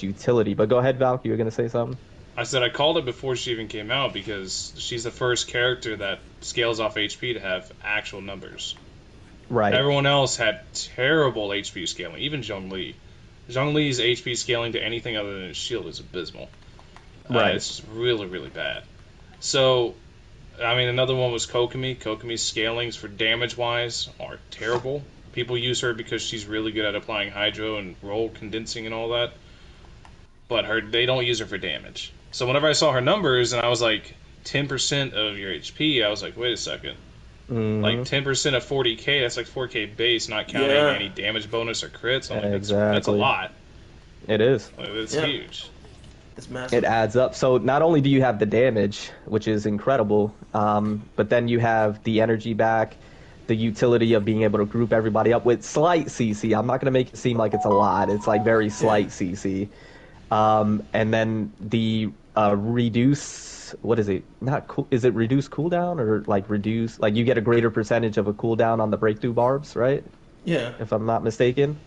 utility. But go ahead, Valk. You were gonna say something? I said I called it before she even came out because she's the first character that scales off HP to have actual numbers. Right. Everyone else had terrible HP scaling, even Zhongli. Zhongli's HP scaling to anything other than his shield is abysmal. Right. It's really, really bad. So, I mean, another one was Kokomi. Kokomi's scalings for damage-wise are terrible. People use her because she's really good at applying hydro and roll condensing and all that. But they don't use her for damage. So whenever I saw her numbers and I was like, 10% of your HP, I was like, wait a second. Mhm. Like 10% of 40k, that's like 4k base, not counting Yeah. any damage bonus or crits. I'm like, that's a Exactly. lot. It is. It's Yeah. huge. It's massive. It adds up. So not only do you have the damage, which is incredible, but then you have the energy back. the utility of being able to group everybody up with slight CC. I'm not going to make it seem like it's a lot. It's like very slight CC. And then the reduce, what is it? Not cool. Is it reduce cooldown or like reduce? Like you get a greater percentage of a cooldown on the breakthrough barbs, right? Yeah. If I'm not mistaken,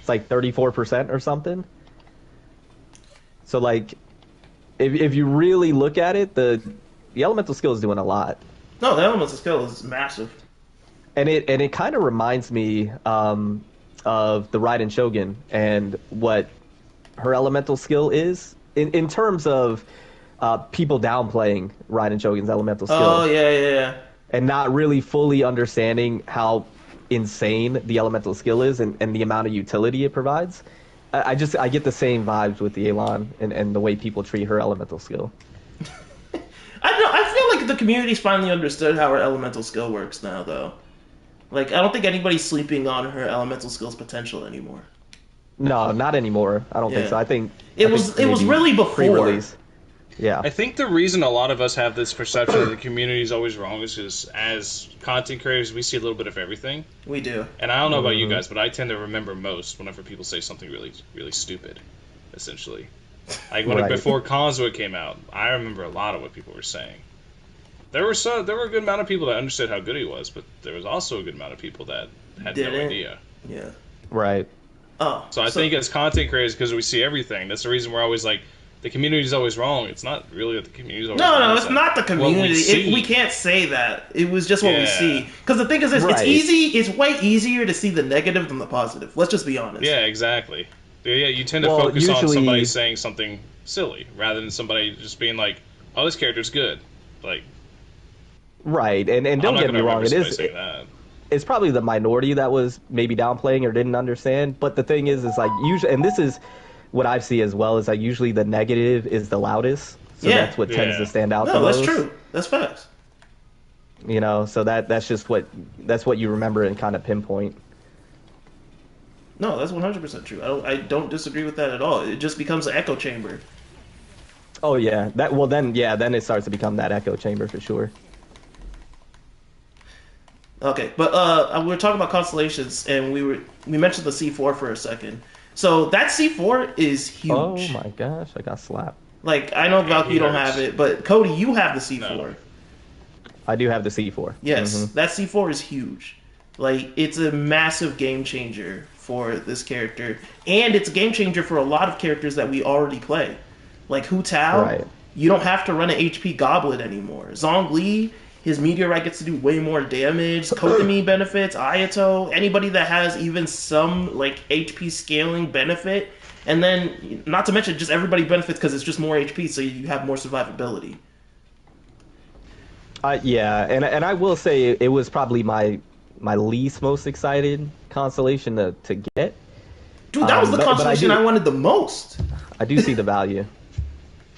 it's like 34% or something. So like, if you really look at it, the elemental skill is doing a lot. No, the elemental skill is massive. And it kind of reminds me of the Raiden Shogun and what her elemental skill is in terms of people downplaying Raiden Shogun's elemental skill. Oh yeah. And not really fully understanding how insane the elemental skill is and the amount of utility it provides. I get the same vibes with the Elan and the way people treat her elemental skill. I feel like the community's finally understood how her elemental skill works now, though. Like, I don't think anybody's sleeping on her elemental skill's potential anymore. No, not anymore. I don't think so. I think it was really before. Pre-release. Yeah. I think the reason a lot of us have this perception that the community is always wrong is because as content creators, we see a little bit of everything. We do. And I don't know about you guys, but I tend to remember most whenever people say something really, really stupid, essentially. Like when before Kazuha came out, I remember a lot of what people were saying. There were a good amount of people that understood how good he was, but there was also a good amount of people that had no idea. Yeah. Right. Oh. So I think as content creators, because we see everything, that's the reason we're always like, the community's always wrong. It's not really that the community's always wrong. No, it's not the community. We can't say that. It was just what we see. Because the thing is this, it's easy. It's way easier to see the negative than the positive. Let's just be honest. Yeah, exactly. Yeah, you tend to focus on somebody saying something silly rather than somebody just being like, "Oh, this character's good." Like, right, and don't get me wrong, it's probably the minority that was maybe downplaying or didn't understand. But the thing is like usually, and this is what I see as well, is like usually the negative is the loudest. So that's what tends to stand out the most. No, that's true. That's facts. You know, so that's just what you remember and kind of pinpoint. No, that's 100% true. I don't disagree with that at all. It just becomes an echo chamber. Oh yeah, then it starts to become that echo chamber for sure. Okay, but we were talking about constellations, and we mentioned the C4 for a second. So that C4 is huge. Oh my gosh, I got slapped. Like, I know Valky, you don't have it, but Cody, you have the C4. No. I do have the C4. Yes, that C4 is huge. Like, it's a massive game changer for this character, and it's a game changer for a lot of characters that we already play. Like Hu Tao, you don't have to run an HP Goblet anymore. Zhongli, his Meteorite gets to do way more damage. Kokomi benefits, Ayato, anybody that has even some like HP scaling benefit, and then not to mention just everybody benefits because it's just more HP, so you have more survivability. Yeah, and I will say it was probably my least most excited constellation to get. Dude, that was the constellation I wanted the most. I do see the value.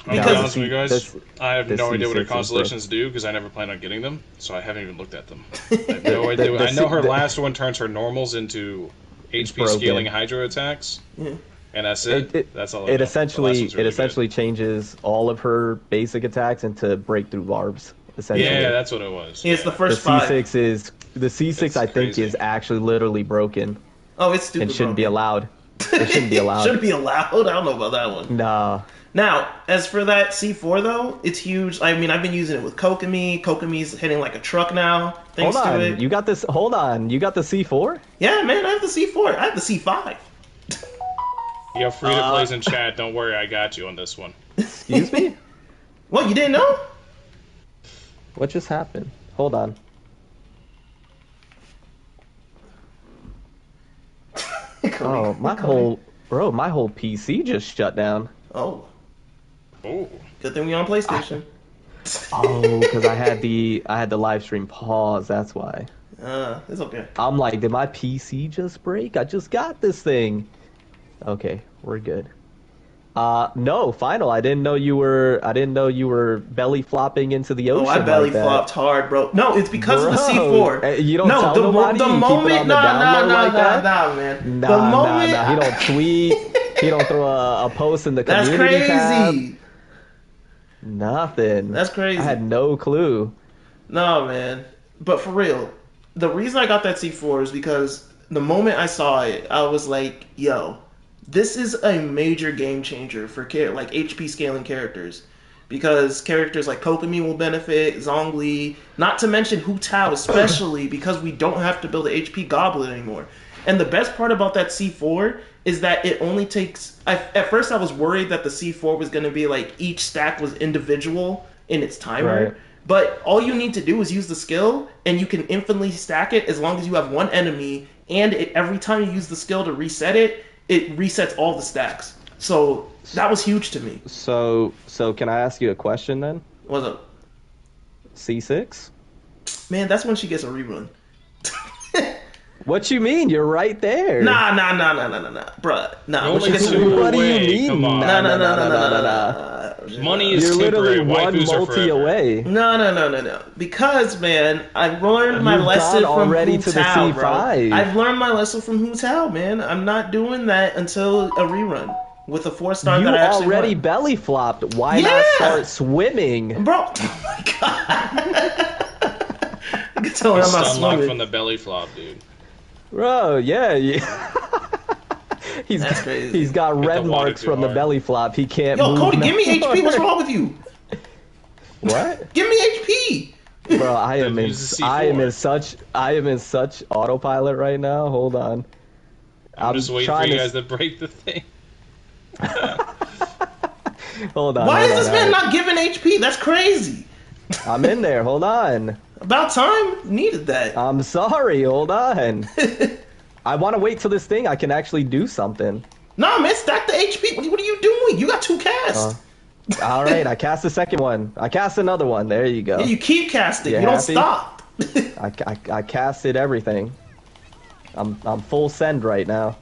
I'll be honest with you guys, I have no idea what her constellations do because I never plan on getting them, so I haven't even looked at them. I have no idea. I know her last one turns her normals into HP scaling hydro attacks, and that's it. That's all. It essentially changes all of her basic attacks into breakthrough barbs. Yeah, that's what it was. It's the first five. The C6 I think is actually literally broken. Oh, it's stupid. It shouldn't be allowed. It shouldn't be allowed. Shouldn't be allowed? I don't know about that one. Nah. Now, as for that C4 though, it's huge. I mean, I've been using it with Kokomi. Kokomi's hitting like a truck now, thanks to it. You got this. Hold on. You got the C4? Yeah, man, I have the C4. I have the C5. Yo, Frida plays in chat. Don't worry, I got you on this one. Excuse me? What, you didn't know? What just happened? Hold on. Oh, my whole PC just shut down. Oh. Oh. Good thing we on PlayStation. Because I had the live stream pause. That's why. It's okay. I'm like, did my PC just break? I just got this thing. Okay, we're good. No, final. I didn't know you were belly flopping into the ocean. Oh, I belly flopped hard, bro. No, it's because of the C4. You don't tell nobody. The moment, nah, man. The moment, he don't tweet. He don't throw a post in the community tab. Nothing. That's crazy. I had no clue. No, man. But for real, the reason I got that C4 is because the moment I saw it, I was like, yo, this is a major game changer for like HP scaling characters. Because characters like Kokomi will benefit, Zhongli, not to mention Hu Tao, especially because we don't have to build an HP Goblin anymore. And the best part about that C4 is that it only takes... at first I was worried that the C4 was going to be like each stack was individual in its timer. Right. But all you need to do is use the skill, and you can infinitely stack it as long as you have one enemy, and every time you use the skill to reset it, it resets all the stacks. So that was huge to me. So can I ask you a question then? What's up? C6? Man, that's when she gets a rerun. What you mean? You're right there. Nah, bruh. Nah, when she gets a Super rerun. What do you away, mean? come on. Nah. Money is You're literally temporary. one Waifus are multi forever. away. No. Because, man, I've learned my You've lesson gone from already Hu to the Tao, bro. C5. I've learned my lesson from Hu Tao, man. I'm not doing that until a rerun with a 4-star You that I actually already won. belly flopped. Why Yeah. not start swimming? Bro, oh my god. You can tell me I'm not Stun lock swimming. from the belly flop, dude. Bro, yeah. That's crazy. He's got Hit red the water marks too from the hard. belly flop. He can't Yo, move. Cody, give me no HP. What's more. wrong with you? What? Give me HP. Bro, I am in Use the I am C4. in such autopilot right now. Hold on. I'm just waiting for trying you to- guys to break the thing. Hold on. Why hold is this on, man alright. not giving HP? That's crazy. I'm in there. Hold on. About time. Needed that. I'm sorry. Hold on. I want to wait till this thing I can actually do something. Nah, man, stack the HP. What are you doing? You got 2 casts. All right, I cast the second one. I cast another one. There you go. Yeah, you keep casting. You You don't happy? stop. I casted everything. I'm full send right now.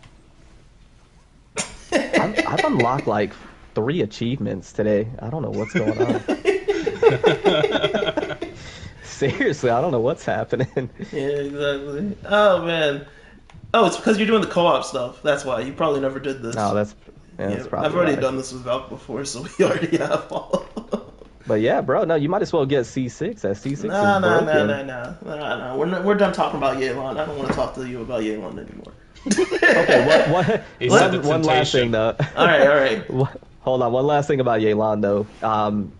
I've unlocked like 3 achievements today. I don't know what's going on. Seriously, I don't know what's happening. Yeah, exactly. Oh man. Oh, it's because you're doing the co-op stuff. That's why. You probably never did this. No, that's probably I've already why. done this with Valk before, so we already have all. But yeah, bro, no, you might as well get C6. That C6 is broken. No. We're done talking about Yelan. I don't want to talk to you about Yelan anymore. Okay, what He said the one last temptation. thing though. All right. Hold on, one last thing about Yelan though.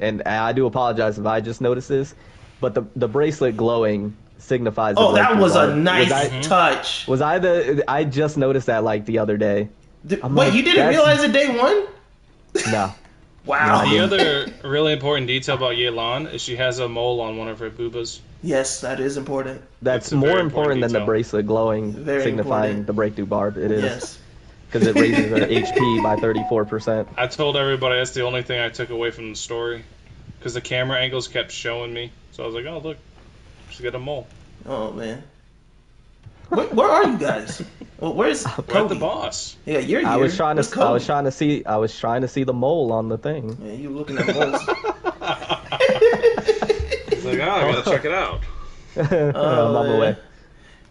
And I do apologize if I just noticed this, but the bracelet glowing signifies. Oh, the that breakthrough was bar. a nice touch. Was I just noticed that like the other day. Wait, like, you didn't that's- realize it day one? No. Wow. The other really important detail about Yelan is she has a mole on one of her boobas. Yes, that is important. That's It's a more very important than the detail. bracelet glowing, Very signifying important. the breakthrough barb. It is. Yes. Because it raises her HP by 34%. I told everybody that's the only thing I took away from the story. Because the camera angles kept showing me. So I was like, oh, look. She's got a mole. Oh man. Where are you guys? Well, where's We're at Kobe? the boss. Yeah, you're here. I was trying Where's to Kobe? I was trying to see the mole on the thing. Yeah, you looking at moles. It's like, oh, I gotta check it out. I'm on my way.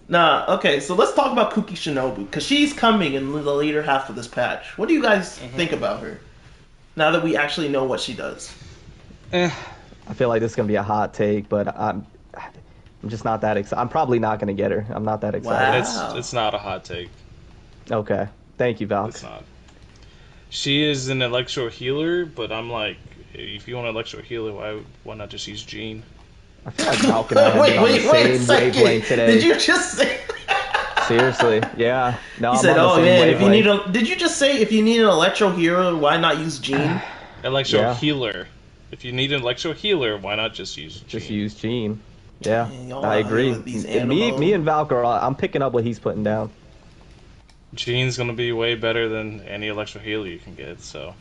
Nah, okay, so let's talk about Kuki Shinobu, because she's coming in the later half of this patch. What do you guys think about her? Now that we actually know what she does. I feel like this is gonna be a hot take, but I'm just not that excited. I'm probably not gonna get her. I'm not that excited. Wow. It's not a hot take. Okay, thank you, Valk. It's not. She is an electro healer, but I'm like, if you want an electro healer, why not just use Jean? I feel like Valk and I have been on the wait a same second. wavelength today. Did you just say? Seriously, yeah. No, He I'm said, on the "Oh same man, if you need wavelength. a," did you just say if you need an electro hero, why not use Jean? Electro Yeah. healer. If you need an electro healer, why not just use Jean? Just use Gene. Yeah, Man, y'all I out here agree. with these And me animals. and Valk are. I'm picking up what he's putting down. Jean's gonna be way better than any electro healer you can get, so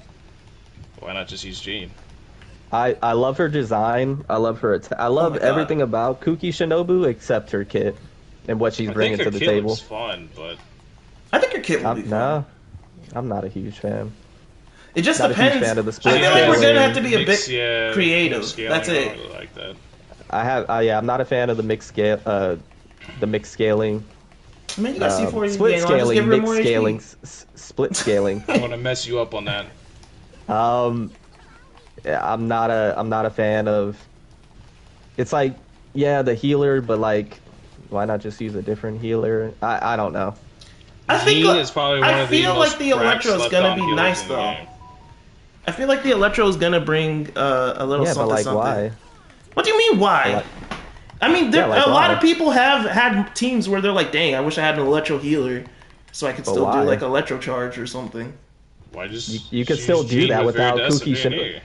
why not just use Jean? I love her design. I love her. I love my God. everything about Kuki Shinobu except her kit and what she's I bringing think to her the kit table. looks fun, but I think your kit will be fun. No, I'm not a huge fan. It just Not a huge depends. fan of the I split feel like we're scaling. gonna have to be a bit mix, yeah, creative. mix scaling, That's I it. don't really like that. Yeah, I'm not a fan of the mixed scale. The mixed scaling. Man, you got C4 Split game on. Just scaling, give her mixed more scaling, HP. split scaling. I'm gonna mess you up on that. Yeah, I'm not a fan of. It's like, yeah, the healer, but like Why not just use a different healer? I don't know. I think Jean is probably one I of the feel most like the cracked Electro is gonna slept-on be healers nice in the though. game. I feel like the Electro is gonna bring a little Yeah, but something like something. why? What do you mean why? Like, I mean, yeah, like a lot why? of people have had teams where they're like, "Dang, I wish I had an Electro healer, so I could But still do why? like Electro Charge or something." Why just You could use still do Jean that with without Viridescent Kuki being Shinobu. here?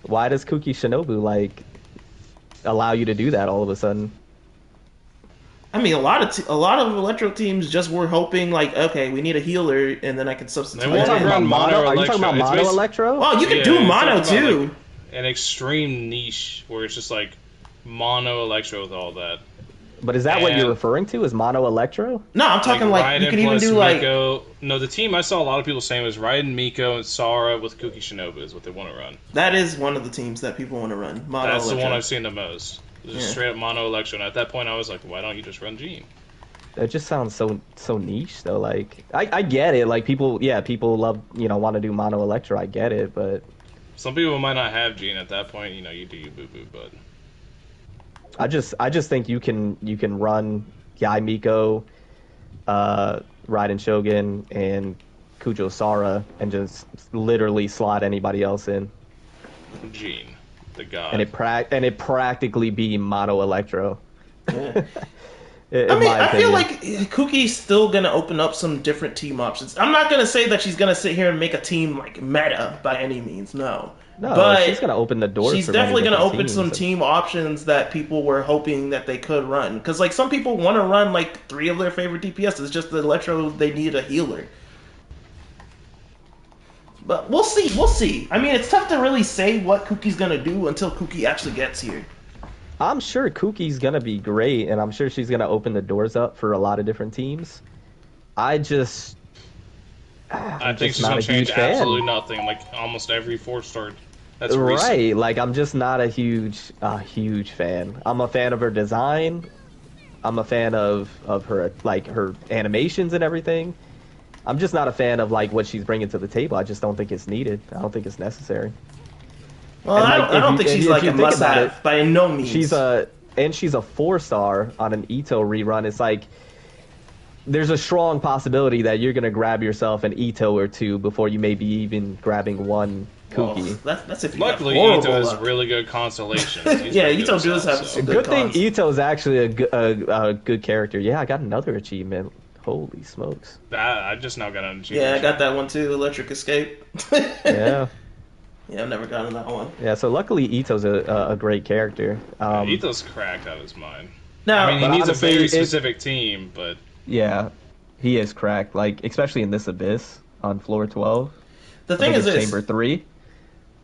Why does Kuki Shinobu like allow you to do that all of a sudden? I mean, a lot of Electro teams just were hoping like, okay, we need a healer, and then I can substitute. They Are you want that talking to in. about run mono? mono Are you talking about Electro. mono Electro? Well, you can Yeah, do it's mono talking about, too. like, an extreme niche where it's just like mono Electro with all that. But is that what you're And- referring to? Is mono Electro? No, I'm talking like you Raiden can even plus do like Miko. No, the team I saw a lot of people saying was Raiden, Miko, and Sara with Kuki Shinobu is what they want to run. that is one of the teams that people want to run. Mono That's the Electro. one I've seen the most. Just Yeah. straight up mono Electro. And at that point, I was like, why don't you just run Jean? It just sounds so niche though. Like I get it. Like people love want to do mono Electro. I get it, but Some people might not have Jean at that point. You know, you do you boo boo, but I just think you can run Yai Miko, Raiden Shogun, and Kujo Sara, and just literally slot anybody else in, Jean, the god. and it practically be mono Electro. Yeah. In I mean, my I feel opinion. like Kuki's still gonna open up some different team options. I'm not gonna say that she's gonna sit here and make a team like meta by any means, no. No, but she's gonna open the doors. she's for many definitely gonna different open teams. some team options that people were hoping that they could run. Because like some people want to run like 3 of their favorite DPS. It's just the Electro they need a healer. But we'll see. We'll see. I mean, it's tough to really say what Kuki's gonna do until Kuki actually gets here. I'm sure Kuki's gonna be great, and I'm sure she's gonna open the doors up for a lot of different teams. I just, I think just she's not gonna a change huge fan. absolutely nothing. Like almost every 4-star. That's recent. Right, like I'm just not a huge fan. I'm a fan of her design. I'm a fan of her like her animations and everything. I'm just not a fan of like what she's bringing to the table. I just don't think it's needed. I don't think it's necessary. Well, And, I like, don't, I don't if think you- she's if like you a think about must-have it, by no means. She's a 4-star on an Ito rerun. It's like there's a strong possibility that you're gonna grab yourself an Ito or two before you maybe even grabbing one Well, Kuki. that's if you Luckily, got Ito has luck. really good constellations. He's Yeah, pretty good Ito does himself, have so. some Good good thing cons. Ito's actually a good character. Yeah, I got another achievement. Holy smokes! I just now got an Yeah, I achievement. got that one too. Electric Escape. Yeah, Yeah, I've never gotten that one. yeah. So luckily, Ito's a great character. Ito's cracked out of his mind. Now, I mean, he But needs a honestly, very it- specific team, but Yeah, he is cracked. Like especially in this abyss on floor 12. the I thing think is it's this: chamber 3,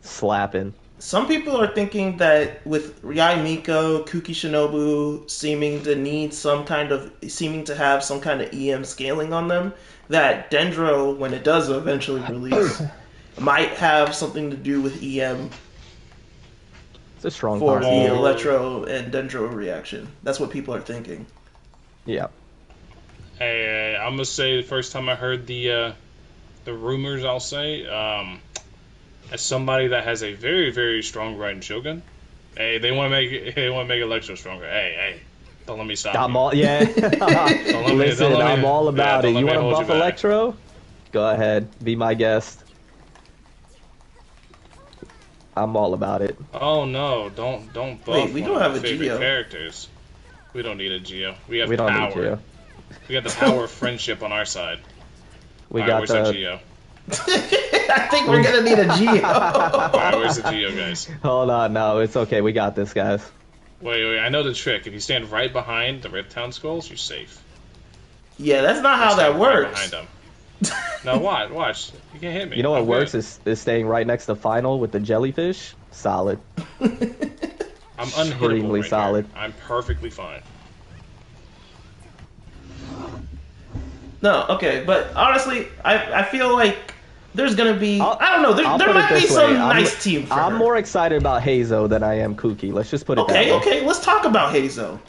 slapping. some people are thinking that with Yai Miko, Kuki Shinobu seeming to have some kind of EM scaling on them, that Dendro, when it does eventually release, might have something to do with EM It's a strong for the possibility. Electro and Dendro reaction. That's what people are thinking. Yeah. hey, I'm gonna say the first time I heard the rumors, I'll say, as somebody that has a very very strong Raiden Shogun, hey, they want to make Electro stronger. Hey, don't let me stop. I'm you. all yeah. Listen, I'm all about it. don't You let me want to hold buff you back. Electro? Go ahead, be my guest. I'm all about it. Oh no, don't buff. Wait, we one do of have my a favorite Geo. characters. We don't need a Geo. We have We don't power. need Geo. We got the power of friendship on our side. We All got right, where's the the. Geo? I think we're gonna need a Geo. All right, where's the Geo, guys? Hold on, no, it's okay. We got this, guys. Wait, I know the trick. If you stand right behind the Riptown Skulls, you're safe. Yeah, that's not how that Stand right works. behind them. No, watch. You can't hit me. You know what I'm works good. is staying right next to Final with the jellyfish. Solid. I'm unhittable extremely right solid. Here. I'm perfectly fine. No, okay, but honestly, I feel like there's gonna be I'll- I don't know there put it might be this some way. nice team for I'm her. more excited about Hazo than I am Kuki. Let's just put it that way. Okay, let's talk about Hazo.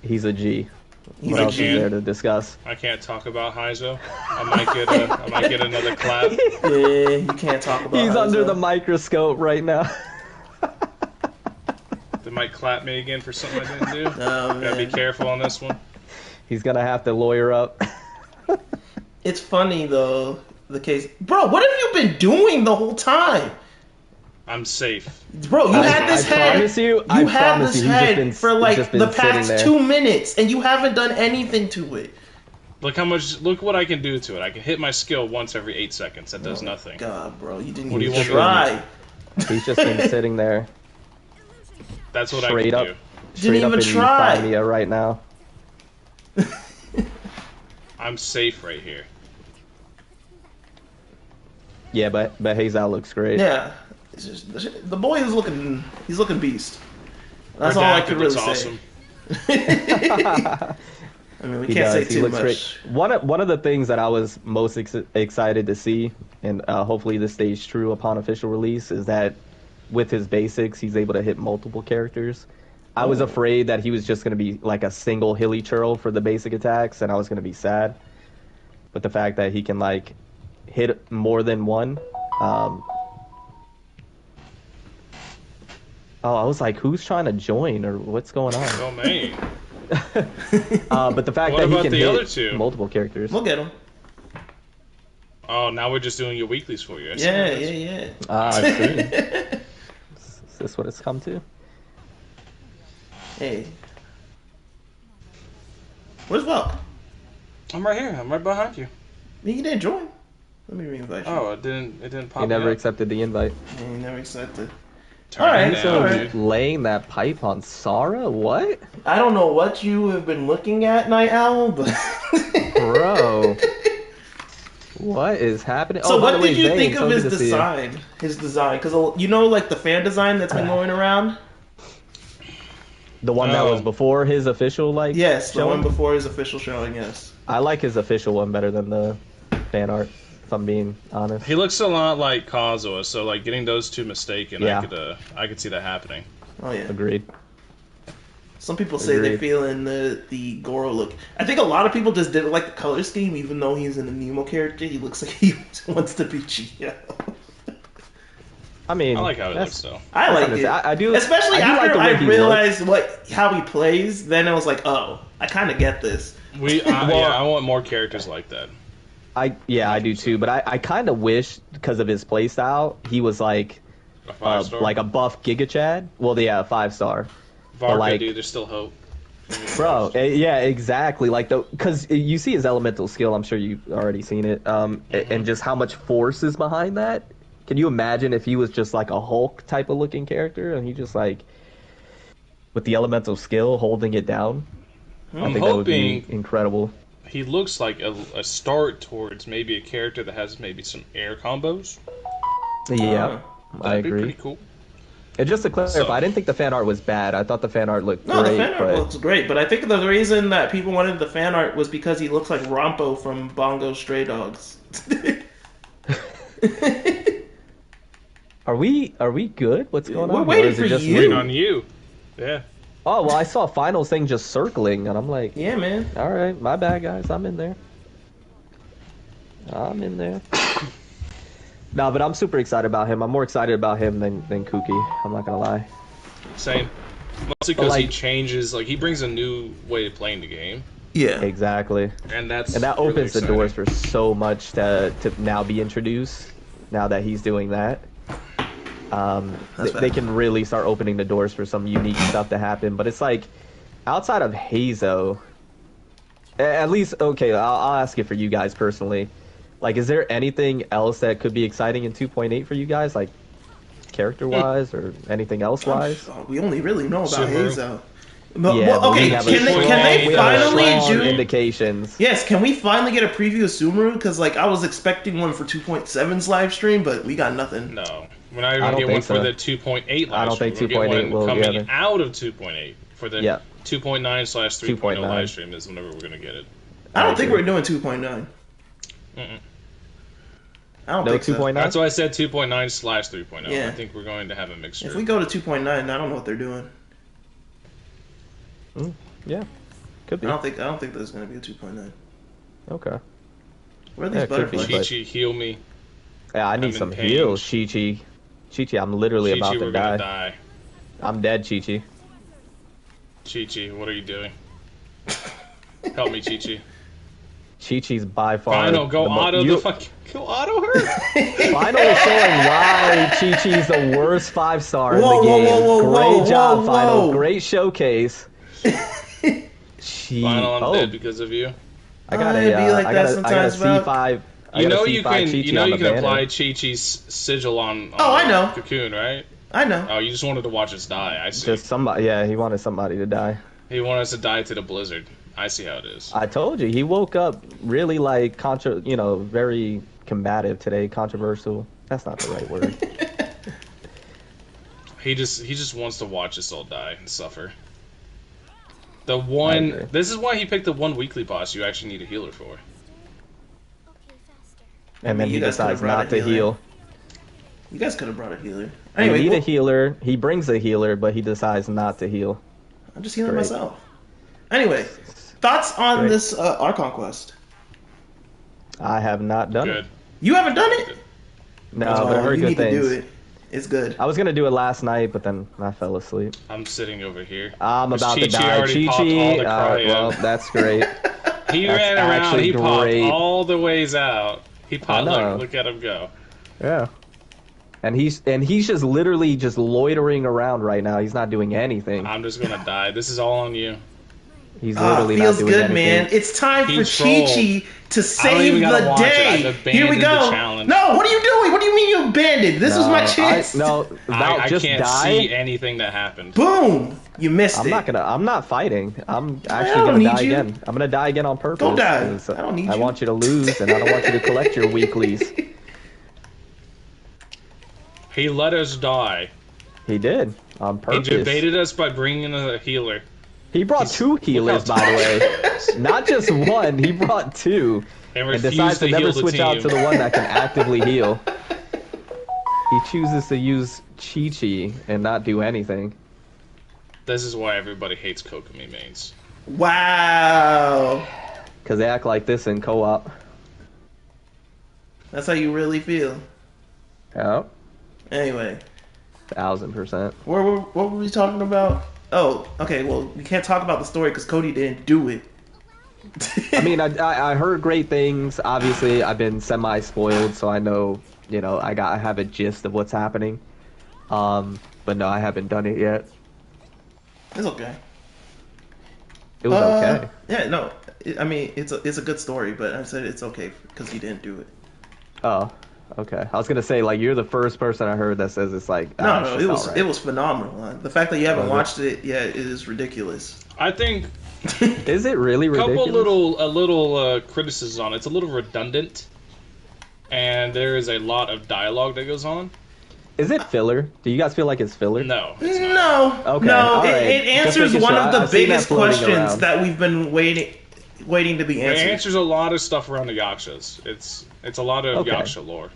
He's a G. He's What a else G. is there to discuss? I can't talk about Heizo. I might get another clap. Yeah, you can't talk about. He's under Hazo. the microscope right now. They might clap me again for something I didn't do. Oh, Gotta be man. careful on this one. He's gonna have to lawyer up. It's funny though, the case. Bro, what have you been doing the whole time? I'm safe. Bro, you had this head. I had promise this you, head for like the past sitting there. 2 minutes, and you haven't done anything to it. Look how much. Look what I can do to it. I can hit my skill once every 8 seconds. That does nothing. God, bro, you didn't What do even you want me to try. He's just been sitting there. That's what Straight I up. can do. Straight Didn't up even in try. Euphemia right now. I'm safe right here. Yeah, but Hazel looks great. Yeah, it's just, the boy is looking. He's looking beast. That's all I could really say. I mean, we can't say too much. Great. One of the things that I was most excited to see, and hopefully this stays true upon official release, is that with his basics, he's able to hit multiple characters. I was afraid that he was just going to be like a single hilly churl for the basic attacks, and I was going to be sad. But the fact that he can like hit more than one. Oh, I was like, who's trying to join or what's going on? Oh man. But the fact that he can hit multiple characters. We'll get him. Oh, now we're just doing your weeklies for you. Yeah. I see. Is this what it's come to? Hey. Where's Valk? I'm right here. I'm right behind you. You didn't join. Let me reinvite you. Oh, it didn't pop. He never up. accepted the invite. Yeah, he never accepted. Turn it Alright, down, alright. dude. Laying that pipe on Sarah? What? I don't know what you have been looking at, Night Owl, but Bro. What is happening? So by what the way, did you Zane, think so of good his to see you. design? His design, because you know, like the fan design that's been going around. The one that was before his official, like, Yes, the showing? one before his official showing. Yes. I like his official one better than the fan art, if I'm being honest. He looks a lot like Kazuha, so like getting those two mistaken, Yeah. I could see that happening. Oh yeah. Agreed. Some people say they Agreed. feel in the Goro look. I think a lot of people just didn't like the color scheme, even though he's an Nemo character. He looks like he wants to be Gio. I mean, I like how it looks though. I like it. I do, Especially I do after like the way I he realized how he plays. Then I was like, oh, I kind of get this. I want more characters like that. I do too, but I kind of wish, because of his playstyle, he was like A 5-star. like a buff Giga Chad. Well, yeah, 5-star. Varka, like- dude, there's still hope. Bro, yeah, exactly. Like because you see his elemental skill. I'm sure you've already seen it. And just how much force is behind that. Can you imagine if he was just like a Hulk type of looking character and he just like with the elemental skill holding it down? I think that would be incredible. He looks like a start towards maybe a character that has maybe some air combos. Yeah, I That'd be agree. pretty cool. And just to clarify, I didn't think the fan art was bad. I thought the fan art looked No, great. the fan art but... looks great, but I think the reason that people wanted the fan art was because he looks like Rompo from Bongo Stray Dogs. Are we good? What's going on? We're waiting Or is it for just you. Waiting on you. Yeah. Oh well, I saw finals thing just circling, and I'm like, Yeah, man. all right, my bad, guys. I'm in there. No, but I'm super excited about him. I'm more excited about him than Kuki. I'm not gonna lie. Same. Mostly because he Like- changes, like he brings a new way of playing the game, Yeah. Exactly. and that opens really the doors for so much to now be introduced. Now that he's doing that, they can really start opening the doors for some unique stuff to happen. But it's like outside of Hazo, at least okay. I'll ask it for you guys personally. Like, is there anything else that could be exciting in 2.8 for you guys, like character-wise or anything else-wise? We only really know about Subaru. Hazo. But, Yeah, well, but okay, we have a can they we have finally strong do? indications? Yes, can we finally get a preview of Sumeru? Because like I was expecting one for 2.7's live stream, but we got nothing. No, we're not I even don't gonna get think one so. for the 2.8 live I don't stream. think We're gonna 2.8 get will one coming either. out of 2.8 for the Yeah. 2.9/3.0 2.9. live stream is whenever we're gonna get it. I don't think agree. we're doing 2.9. Mm-mm. I don't No think so. 2.9. That's why I said 2.9/3.0. Yeah. I think we're going to have a mixture. If we go to 2.9, I don't know what they're doing. Yeah, could be. I don't think there's gonna be a 2.9. Okay. Where are Yeah, these it could be, butterflies? Chi-Chi, heal me. Yeah, I need I'm some in pain. heals, Chi-Chi. Chi-Chi, I'm literally Chi-Chi, about to we're gonna die. die. I'm dead, Chi-Chi. Chi-Chi, what are you doing? Help me, Chi-Chi. Chi-Chi's by far. Final, go auto you, the fuck. Go auto her. Final is showing why Chi-Chi's the worst 5-star in the Whoa, game. whoa, whoa, Great whoa, job, whoa, Final. whoa. Great showcase. Final, I'm dead because of you. I got It'd be like I that got a sometimes, C5. Val. You know you can. Chi-Chi You know on you the can banner. apply Chi-Chi's sigil on Oh, I know. Cocoon, right? I know. Oh, you just wanted to watch us die. I see. Just somebody. Yeah, he wanted somebody to die. He wanted us to die to the blizzard. I see how it is. I told you, he woke up really like very combative today, controversial. That's not the right word. He just wants to watch us all die and suffer. The agree. one. This is why he picked the one weekly boss you actually need a healer for. And then You he guys could've decides brought not a to healer. heal. You guys could have brought a healer. We Anyway, need a healer. He brings a healer, but he decides not to heal. I'm just healing Great. myself. Anyway, thoughts on Great. this Archon quest? I have not done Good. it. You haven't done it? No, but I heard you good need things. to do it. It's good. I was gonna do it last night, but then I fell asleep. I'm sitting over here. I'm 'Cause about to Chi-Chi die. already popped all the cryo. Well, that's great. He That's ran around. actually He popped great. all the ways out. He popped. know. Look at him go. Yeah. And he's just literally just loitering around right now. He's not doing anything. I'm just gonna die. This is all on you. He's literally feels not doing good, anything. man. It's time He for trolled. Chi-Chi to even save gotta the watch it. day. I've Here we abandoned go. the challenge. No, what are you doing? What do you mean you abandoned? This was my chance. No, Val, I just can't die. see anything that happened. Boom! You missed I'm it. not fighting. I'm I actually don't gonna need die you. again. I'm gonna die again on purpose. Go die. 'cause I don't need I you. want you to lose, and I don't want you to collect your weeklies. He let us die. He did on He purpose. debated us by bringing in a healer. He brought two healers, by the way. Not just one. He brought two, And and refused decides to to heal never the switch out team. to the one that can actively heal. He chooses to use Chi-Chi and not do anything. This is why everybody hates Kokomi mains. Wow. Because they act like this in co-op. That's how you really feel. Oh, Anyway, 1000%. what were we talking about? Oh, okay. Well, we can't talk about the story because Cody didn't do it. I mean, I heard great things. Obviously, I've been semi-spoiled, so I know, I have a gist of what's happening. But no, I haven't done it yet. It's okay. It was okay. Yeah, no. I mean, it's a good story, but I said it's okay because he didn't do it. Oh, okay. I was gonna say, like, you're the first person I heard that says it's like. No, it's it just was alright. it was phenomenal. The fact that you haven't Was it? watched it yet is ridiculous. I think Is it really ridiculous? a little criticism on it. It's a little redundant, and there is a lot of dialogue that goes on. Is it filler? Do you guys feel like it's filler? No, it's not. No, Okay, no. all It right. Just answers making one sure. of the I've seen that biggest floating questions around. that we've been waiting to be It answered. answers a lot of stuff around the Yakshas. It's a lot of Okay. Yaksha lore.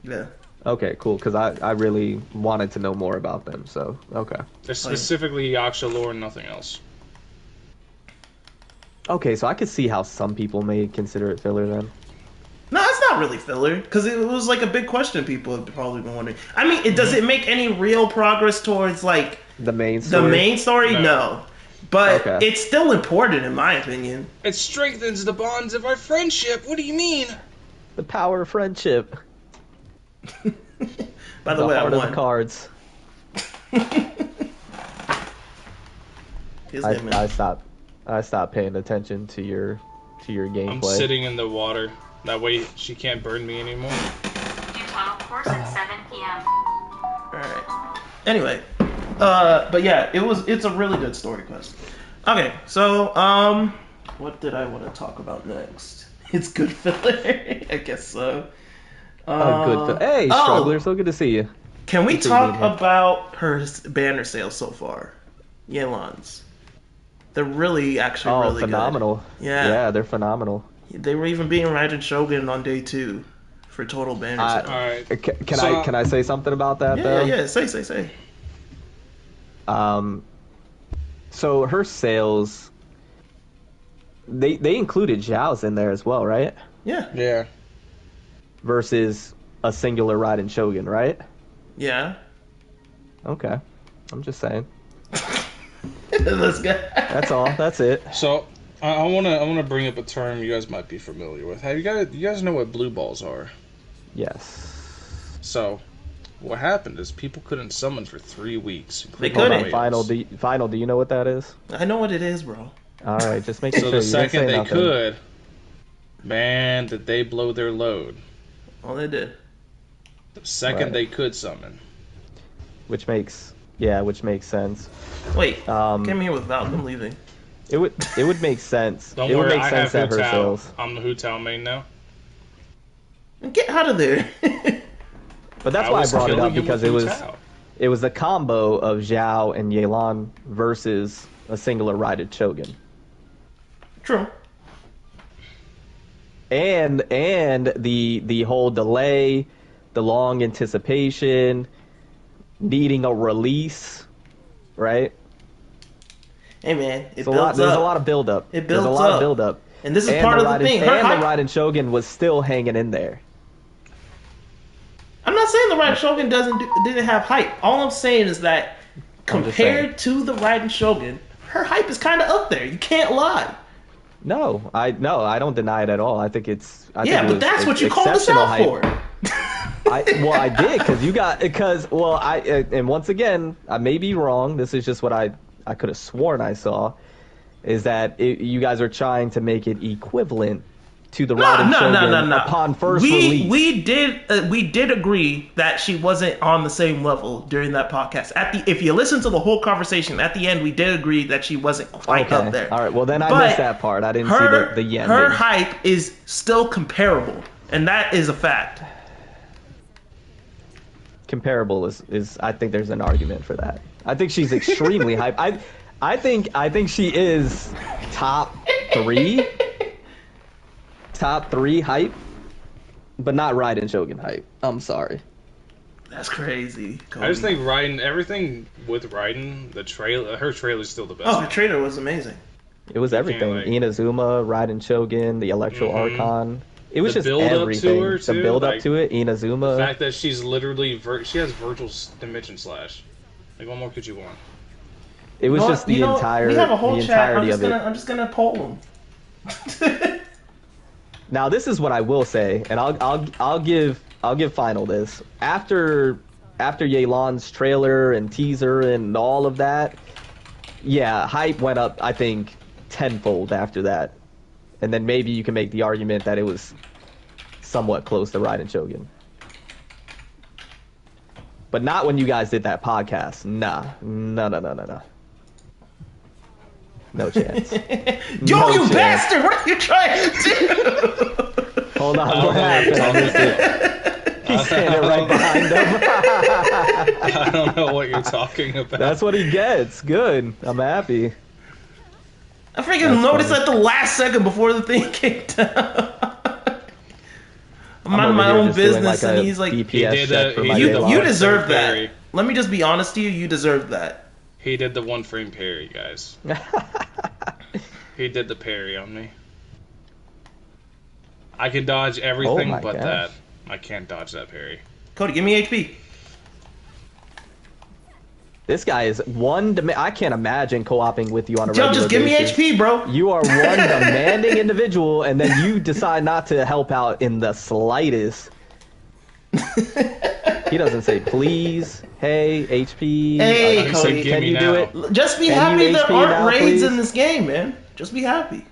Yeah. Okay, cool. Because I really wanted to know more about them. So okay. There's specifically Yaksha lore and nothing else. Okay, so I could see how some people may consider it filler then. No, it's not really filler because it was like a big question people have probably been wondering. I mean, does it make any real progress towards like The main the story. main story? No. No. But Okay. it's still important in my opinion. It strengthens the bonds of our friendship. What do you mean? The power of friendship. By the way, I heart of won. the cards. His name is- I stopped paying attention to your gameplay. I'm sitting in the water. That way she can't burn me anymore. Due time course at 7 p.m. Alright. Anyway, but yeah, it's a really good story quest. Okay, so what did I want to talk about next? It's good filler, I guess so. Hey, Struggler, so good to see you. Can we Good to meet talk you. about her banner sales so far? Yelan's. They're really, actually really phenomenal. good. Yeah. Yeah, they're phenomenal. They were even being Raijin Shogun on day 2 for total banner sales. Alright. Can I say something about that though? Yeah, say. So her sales, they included Zhao's in there as well, right? Yeah. Yeah. Versus a singular Raiden Shogun, right? Yeah. Okay, I'm just saying. Let's go. That's all. That's it. So I wanna bring up a term you guys might be familiar with. Have you guys know what blue balls are? Yes. So, what happened is people couldn't summon for 3 weeks. They including couldn't. whales. Final, do you know what that is? I know what it is, bro. All right, just making So sure the you didn't second say they nothing. could, man, did they blow their load. All they did. The second Right. they could summon. Which makes sense. Wait, Um, came here with Valk. I'm leaving. It would make sense. Don't it would worry, make I sense have that her Hu Tao. sales. I'm the Hu Tao main now. Get out of there. But that's why I was brought it killing up him because with it Hu was Tao. it was a combo of Zhao and Yelan versus a singular Raided Shogun. True. And the whole delay, the long anticipation, needing a release, right? Hey man, it It's a builds lot, there's up. a lot of buildup. It There's a builds lot up. of buildup. And this is part of the thing. Her And hype- the Raiden Shogun was still hanging in there. I'm not saying the Raiden Shogun didn't have hype. All I'm saying is that I'm just saying. compared to the Raiden Shogun, her hype is kind of up there. You can't lie. No, I don't deny it at all. I think it's. I Yeah, think it but was that's what you called us exceptional out hype. for. I did and once again, I may be wrong. This is just what I could have sworn I saw, is that you guys are trying to make it equivalent to the Raiden Shogun upon first release. We did agree that she wasn't on the same level during that podcast. If you listen to the whole conversation, at the end we did agree that she wasn't quite up there. All right. Well, then I But missed that part. I didn't see the yen. Her hype is still comparable, and that is a fact. Comparable is I think there's an argument for that. I think she's extremely hype. I think she is top 3 hype, but not Raiden Shogun hype. I'm sorry. That's crazy. Cody. I just think Raiden, everything with Raiden, her trailer's still the best. Oh, the trailer was amazing. It was everything. like- Inazuma, Raiden Shogun, the Electro Archon. It was The just build-up to everything. her, The too, build up like, to it, Inazuma. The fact that she's literally she has Virgil's Dimension Slash. Like, what more could you want? It was You know just what? You know, entire we have a whole the chat. entirety of it. I'm just gonna poll them. Now this is what I will say, and I'll give Final this. After Yelan's trailer and teaser and all of that, yeah, hype went up, I think, tenfold after that. And then maybe you can make the argument that it was somewhat close to Raiden Shogun. But not when you guys did that podcast. Nah. No. No chance. Yo, No you chance. bastard! What are you trying to do? Hold on, I don't what know what you're happened? I missed talking it. He's standing right behind him. I don't know what you're talking about. That's what he gets. Good. I'm happy. I freaking That's noticed funny. at the last second before the thing came down. I'm minding over my here own just doing business, like and a he's like, DPS check for my did the Yelan. "You one deserve frame that." parry. Let me just be honest to you. You deserve that. He did the 1 frame parry, guys. He did the parry on me. I can dodge everything my but gosh. that. I can't dodge that parry. Cody, give me HP. This guy is I can't imagine co-oping with you on a Yo, regular just give me basis. HP, bro. You are one demanding individual, and then you decide not to help out in the slightest. He doesn't say please, hey, HP. Hey, He Cody. said, "Give Can me you now." do it? Just be Can happy you there HP aren't now, raids please? in this game, man. Just be happy.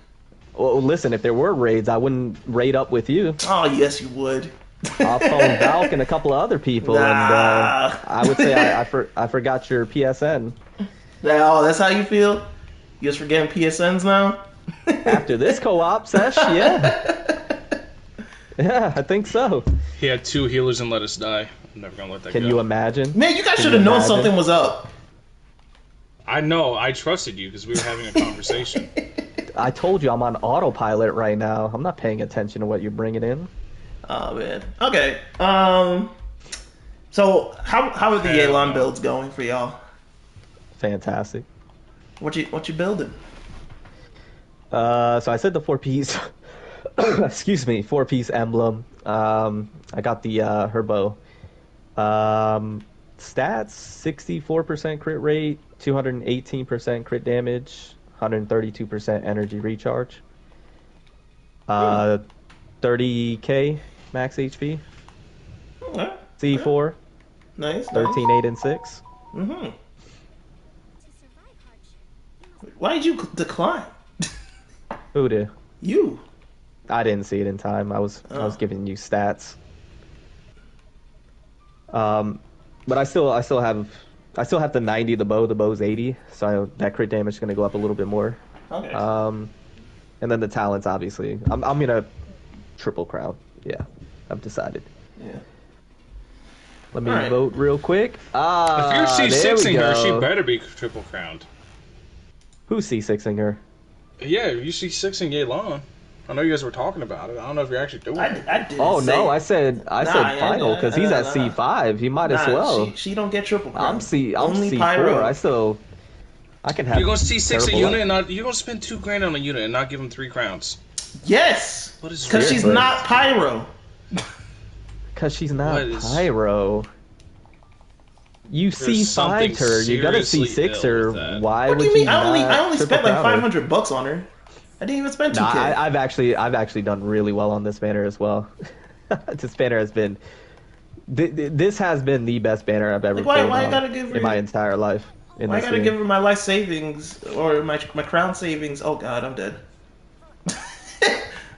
Well, listen, if there were raids, I wouldn't raid up with you. Oh, yes, you would. I'll phone Valk and a couple of other people, and Nah. I would say I forgot your PSN. Oh, that's how you feel? You just forgetting PSNs now? After this co-op sesh, yeah. Yeah, I think so. He had 2 healers and let us die. I'm never gonna let that Can go. you imagine? Man, you guys Can should you have known imagine? something was up. I know. I trusted you because we were having a conversation. I told you I'm on autopilot right now. I'm not paying attention to what you're bringing in. Oh, man. Okay. So, how are the Hell Yelan no. builds going for y'all? Fantastic. What you building? So I said the 4-piece. Excuse me, 4-piece emblem. I got the Herbo. Stats: 64% crit rate, 218% crit damage, 132% energy recharge. 30k max HP. Okay. C4, Nice. 13, 8, and 6. Mm-hmm. Why did you decline? Who did? You. I didn't see it in time. I was giving you stats. But I still have the 90 the bow. The bow's 80, so that crit damage is going to go up a little bit more. Okay. And then the talents, obviously. I'm gonna triple crown. Yeah, I've decided. Yeah. Let me vote real quick. If you're there we C6ing her, she go. better be triple crowned. Who's C6ing her? Yeah, you C6ing Yelan. I know you guys were talking about it. I don't know if you're actually doing it. I didn't Oh say no, I said final because he's at C5. He might as well. She don't get triple crown. I'm Only C4. Pyro. I can have. You're gonna C6 a terrible unit luck. and not. You're gonna spend $2,000 on a unit and not give him 3 crowns. Yes. What is Because she's but- not Pyro. Because she's not What is- Pyro. You There's something C5'd her. You gotta seriously C6 ill her. with that. Why What would do you mean? not I only triple spent like crown her? $500 on her. I didn't even spend 2K. Nah, I've actually done really well on this banner as well. This banner has been. This has been the best banner I've ever Like, why played I on gotta give her- in my entire life. In I this gotta game. give her my life savings or my crown savings. Oh god, I'm dead.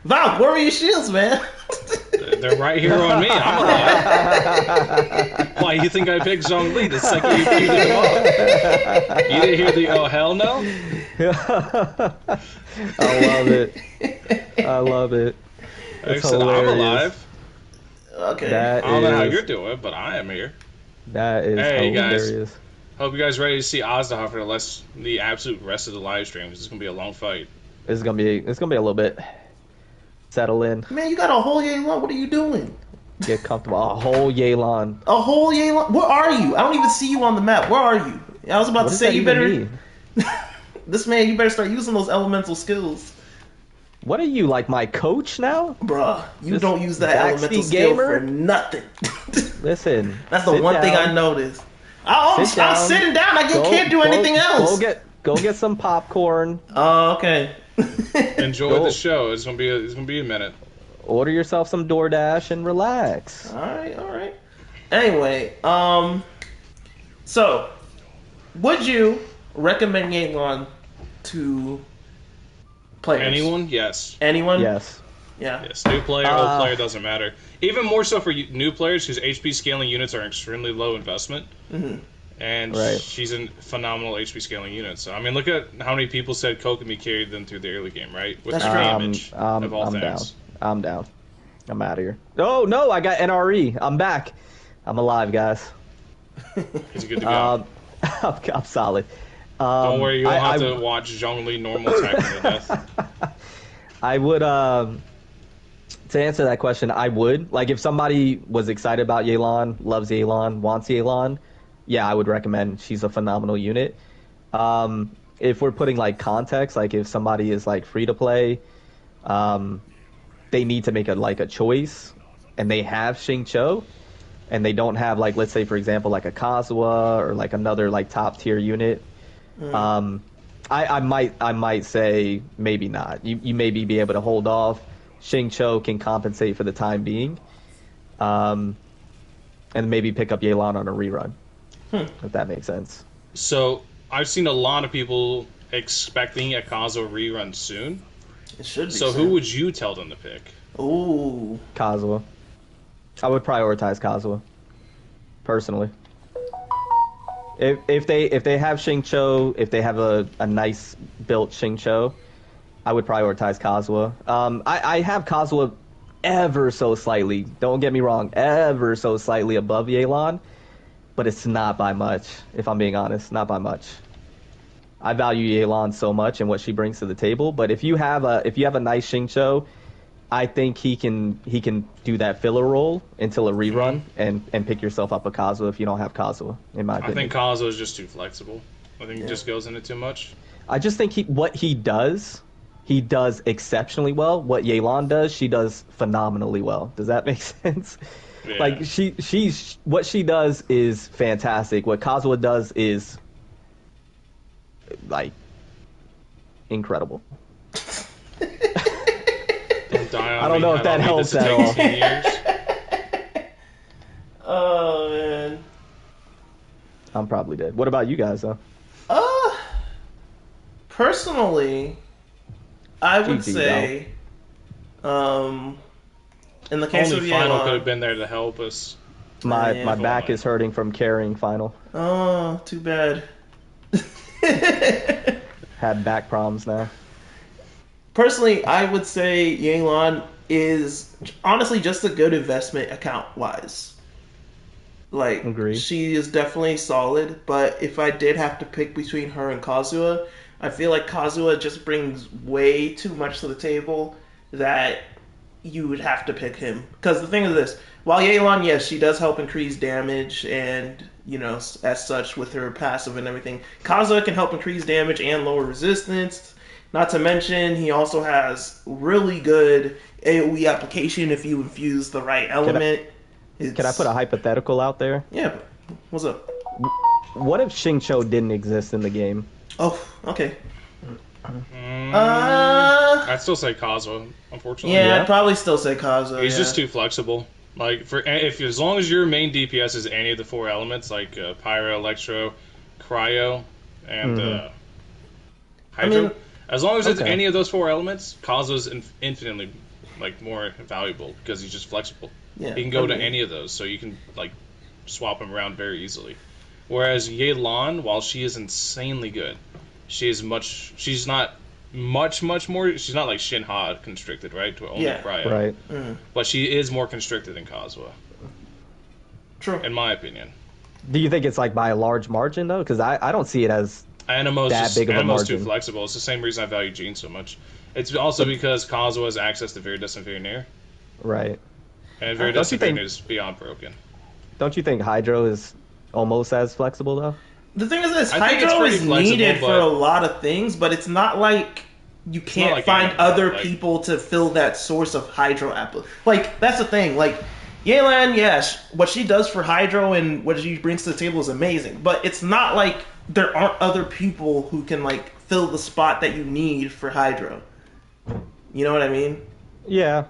Val, where are your shields, man? They're right here on me. I'm alive. Why, you think I picked Zhongli the second you picked him up? You didn't hear the oh hell no? I love it. I love it. I It's said I'm hilarious. alive. Okay. That I don't know how is- you're doing, but I am here. That is Hey, guys. hilarious. Hope you guys ready to see Azdaha for the absolute rest of the live stream. This is gonna be a long fight. It's gonna be a little bit. Settle in, Man, you got a whole Yelan. What are you doing? get comfortable. A whole Yelan. A whole Yelan. Where are you? I don't even see you on the map. Where are you? I was about What to does say that you even better. mean? This man, you better start using those elemental skills, What are you, like my coach now? bruh. You This don't use that backseat elemental skill gamer? for nothing. Listen. That's the sit one thing down. I noticed. I'm Sit down. sitting down. I can't do anything else. Go get some popcorn. Oh, okay. Enjoy Go. the show. It's gonna be a minute. Order yourself some DoorDash and relax. All right. Anyway, so would you recommend Yelan to players? Anyone? Yes. Anyone? Yes. Yeah. Yes. New player, old player, doesn't matter. Even more so for new players whose HP scaling units are extremely low investment. Mhm. And Right. she's a phenomenal HP scaling unit. So I mean, look at how many people said Kokomi carried them through the early game, right? With That's her true. damage of all I'm down. things. I'm down. I'm out of here. Oh no, I got NRE. I'm back. I'm alive, guys. He's good to go. I'm solid. Don't worry, you won't I have to watch Zhongli normal attack to death. I would, to answer that question, I would. Like, if somebody was excited about Yelan, loves Yelan, wants Yelan, yeah, I would recommend. She's a phenomenal unit. If we're putting, like, context, like, if somebody is, like, free to play, they need to make a choice, and they have Xingqiu, and they don't have, like, let's say, for example, like a Kazuha or, like, another, like, top-tier unit, I might say maybe not. You maybe be able to hold off. Xingqiu can compensate for the time being, and maybe pick up Yelan on a rerun, if that makes sense. So I've seen a lot of people expecting a Kazuha rerun soon. It should be. So who would you tell them to pick? Ooh. Kazuha. I would prioritize Kazuha, personally. If they have Xingqiu, if they have a nice built Xingqiu, I would prioritize Kazuha. I have Kazuha ever so slightly, don't get me wrong, ever so slightly above Yelan, but it's not by much, if I'm being honest, not by much. I value Yelan so much and what she brings to the table, but if you have a nice Xingqiu, I think he can do that filler role until a rerun and pick yourself up a Kazuha if you don't have Kazuha, in my I opinion. think Kazuha is just too flexible. I think he just goes into too much. I just think what he does exceptionally well. What Yelan does, she does phenomenally well. Does that make sense? Yeah. Like she's what she does is fantastic. What Kazuha does is like incredible. Don't die on I don't me. know if that don't need helps this to at take all. 10 years. Oh man. I'm probably dead. What about you guys, though? Uh, Personally, I would GG, say, in the case Only of Final could Yelan, have been there to help us. My Yeah. back is hurting from carrying Final. oh, too bad. Had back problems now. Personally, I would say Yelan is honestly just a good investment account wise. Like, Agreed. she is definitely solid, but if I did have to pick between her and Kazuha, I feel like Kazuha just brings way too much to the table that you would have to pick him. Because the thing is this, while Yelan, yes, she does help increase damage and, you know, as such with her passive and everything, Kazuha can help increase damage and lower resistance. Not to mention, he also has really good AoE application if you infuse the right element. Can I put a hypothetical out there? Yeah, what's up? What if Xingqiu didn't exist in the game? Oh, okay. I'd still say Kazuha, unfortunately. Yeah, Yeah. I'd probably still say Kazuha. He's yeah. just too flexible. Like if as long as your main DPS is any of the 4 elements, like Pyro, Electro, Cryo, and Hydro, mean, as long as it's okay. any of those 4 elements, Kazuha's infinitely like more valuable because he's just flexible. Yeah, He can go to okay. any of those, so you can like swap him around very easily. Whereas Yelan, while she is insanely good, she's not much more. She's not like Shinha constricted, right? To only Yeah. Cryo. Right. But she is more constricted than Kazuha, True. in my opinion. Do you think it's like by a large margin though? Because I don't see it as Animo's that big of a Animo's too margin. flexible. It's the same reason I value Jean so much. It's also because Kazuha has access to Viridis and Virenir, right. and Don't Viridis you and think- Virenir is beyond broken. Don't you think Hydro is almost as flexible though? The thing is this, I think it's Hydro pretty is flexible, needed for but- a lot of things, but it's not like you can't like find Animo, other like- people to fill that source of Hydro apple. Like, that's the thing. Like, Yelan, yes, what she does for Hydro and what she brings to the table is amazing, but it's not like there aren't other people who can, like, fill the spot that you need for Hydro. You know what I mean? Yeah.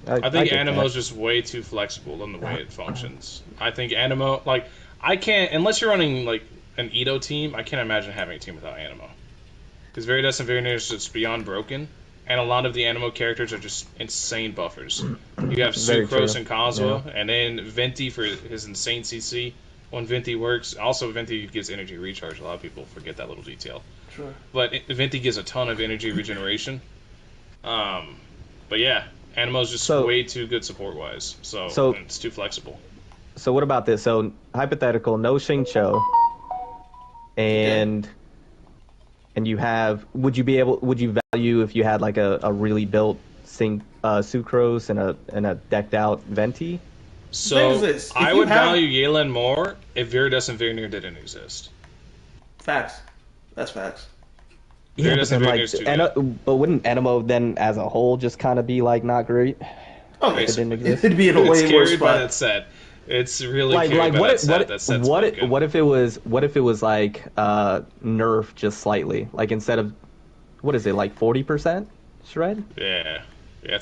I think get Animo's that. just way too flexible in the way it functions. I think Animo, like, I can't, unless you're running, like, an Edo team, I can't imagine having a team without Animo. Because Viridis and Virenir is just beyond broken, and a lot of the Animo characters are just insane buffers. You have Very Sucrose true. and Kazuha, and then Venti for his insane CC. When Venti works, also Venti gives energy recharge. A lot of people forget that little detail. Sure. But Venti gives a ton of energy regeneration. But yeah, Animo's just So- way too good support-wise. So and it's too flexible. So what about this? So hypothetical, no Xingqiu, and you have. Would you value if you had like a really built Sucrose and a decked out Venti? So thing is this, if I you would have- value Yelan more if Viridis and Virenir didn't exist. Facts. That's facts. Yeah, Viridis and Virenir's too good. but wouldn't Animo then as a whole just kind of be like not great? Oh, It didn't exist. It'd be in a It's way worse carried by that spot. set. It's really Like carried by what that if, set. That set's broken. what if it was like nerf just slightly, like instead of what is it, like 40% shred? Yeah.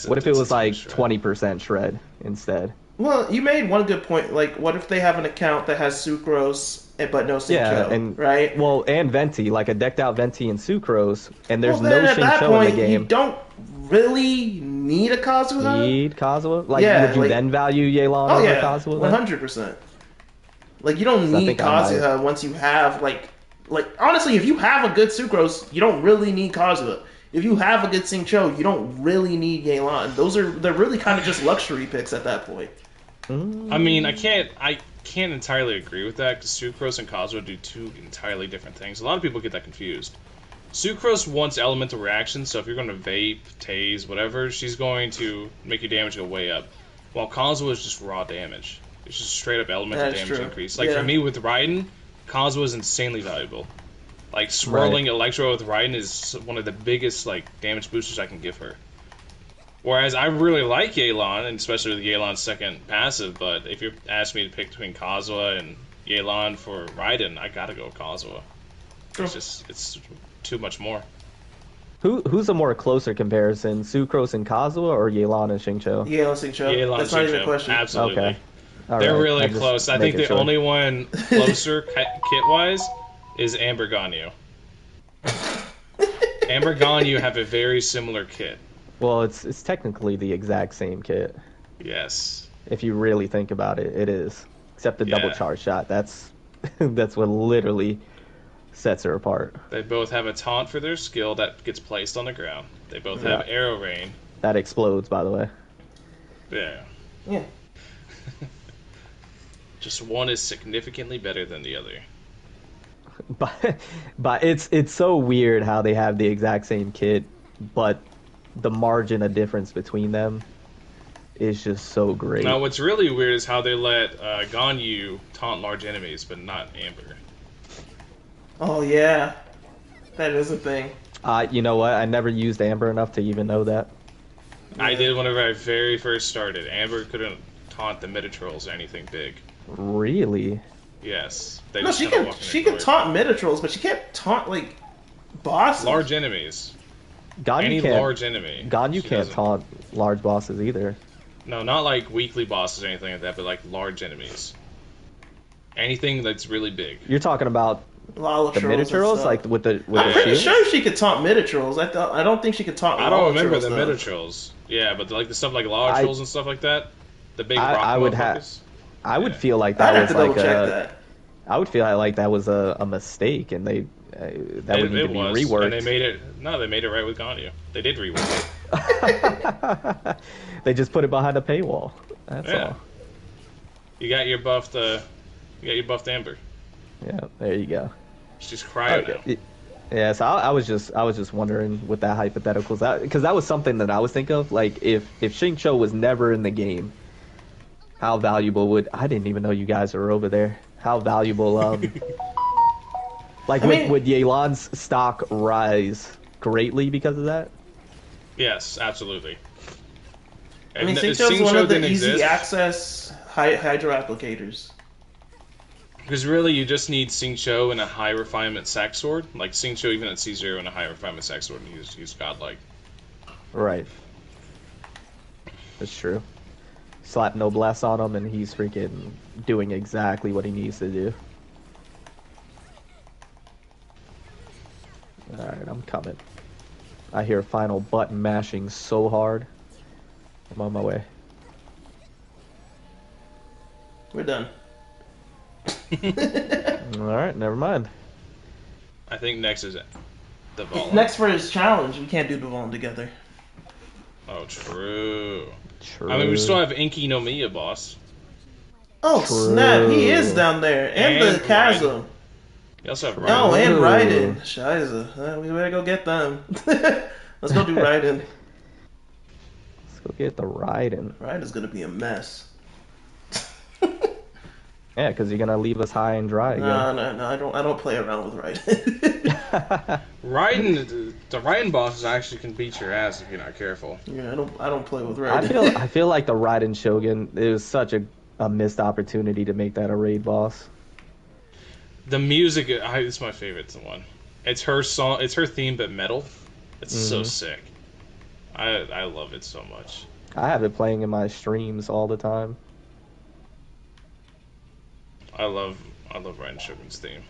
What if it was like shred. 20% shred instead? Well, you made one good point. Like, what if they have an account that has Sucrose but no Xingqiu, Yeah, and right? Well, and Venti, like a decked out Venti and Sucrose, and there's Well, then no at that Xingqiu point, in the you game. don't really need a Kazuha. Need Kazuha? Like, Yeah, would you like- then value Yelan Oh over yeah, Kazuha? 100%. Like, you don't I need think I might. Kazuha once you have like honestly, if you have a good Sucrose, you don't really need Kazuha. If you have a good Xingqiu, you don't really need Yelan. They're really kind of just luxury picks at that point. I mean, I can't entirely agree with that because Sucrose and Kazuha do two entirely different things. A lot of people get that confused. Sucrose wants elemental reactions, so if you're going to vape, tase, whatever, she's going to make your damage go way up. While Kazuha is just raw damage. It's just straight up elemental That's damage true. increase. Like Yeah. for me with Raiden, Kazuha is insanely valuable. Like swirling Electro with Raiden is one of the biggest like damage boosters I can give her. Whereas I really like Yelan, and especially with Yelan's second passive, but if you ask me to pick between Kazuha and Yelan for Raiden, I gotta go with Kazuha. True. It's too much more. Who's a more closer comparison, Sucrose and Kazuha or Yelan and Xingqiu? Yeah, let's think so. Yelan That's not even a Xingqiu, question. absolutely. Okay. All They're right, really I'm just close. I think making the sure. only one closer kit-wise is Amber Ganyu. Amber Ganyu have a very similar kit. Well, it's technically the exact same kit. Yes. If you really think about it, it is. Except the double Yeah. charge shot. That's that's what literally sets her apart. They both have a taunt for their skill that gets placed on the ground. They both have Yeah. arrow rain. That explodes, by the way. Yeah. Yeah. Just one is significantly better than the other. But it's so weird how they have the exact same kit, but the margin of difference between them is just so great. Now, what's really weird is how they let Ganyu taunt large enemies, but not Amber. Oh yeah, that is a thing. You know what? I never used Amber enough to even know that. I did whenever I very first started. Amber couldn't taunt the Metatrolls or anything big. Really? Yes. They No, just she kinda can walk in she the can door. taunt Metatrolls, but she can't taunt like bosses. Large enemies. Ganyu Any can't. large enemy. Ganyu she can't doesn't- taunt large bosses either. No, not like weekly bosses or anything like that, but like large enemies. Anything that's really big. You're talking about Lala the trolls and Metatrolls, stuff. like with the I'm pretty shield? sure she could taunt Metatrolls. I don't think she could taunt. I don't Lala remember trolls, the though. Metatrolls. Yeah, but like the stuff like Lava I- Trolls and stuff like that. The big rock I would have. motherfuckers. I would Yeah. feel like I'd that have was to double like check a. that. I would feel like that was a mistake, and they that would need to be was, reworked. and they made it. No, they made it right with Ganyu. They did rework it. They just put it behind a paywall. That's Yeah. all. You got your buffed. You got your buffed Amber. Yeah, there you go. She's crying now. Yeah, so I was just wondering with that hypotheticals, because that was something that I was thinking of. Like if Xingqiu was never in the game, how valuable would I didn't even know you guys were over there. How valuable like I mean- would Yelan's stock rise greatly because of that? Yes, absolutely. I mean, If Xingqiu is one of the didn't easy exist, access hydro applicators. because really you just need Xingqiu and a high refinement sack sword. Like Xingqiu even at C0 and a high refinement sack sword, and he's godlike. Right. That's true. Slap Noblesse on him, and he's freaking doing exactly what he needs to do. Alright, I'm coming. I hear final button mashing so hard. I'm on my way. We're done. Alright, never mind. I think next is Devala. Next for his challenge, we can't do Devon together. Oh, true. True. I mean, we still have Inky no Miya boss. Oh True. snap, he is down there, and the And chasm. You also have Oh, Raiden. and Ooh. Raiden. Shiza. We better go get them. Let's go do Raiden. Let's go get the Raiden. Raiden's gonna be a mess. Yeah, because you're gonna leave us high and dry again. No, I don't play around with Raiden. Raiden, the Raiden bosses actually can beat your ass if you're not careful. Yeah, I don't play with Raiden. I feel like the Raiden Shogun, it was such a missed opportunity to make that a raid boss. The music, it's my favorite one. It's her song, it's her theme, but metal. It's so sick. I love it so much. I have it playing in my streams all the time. I love Raiden Shogun's theme.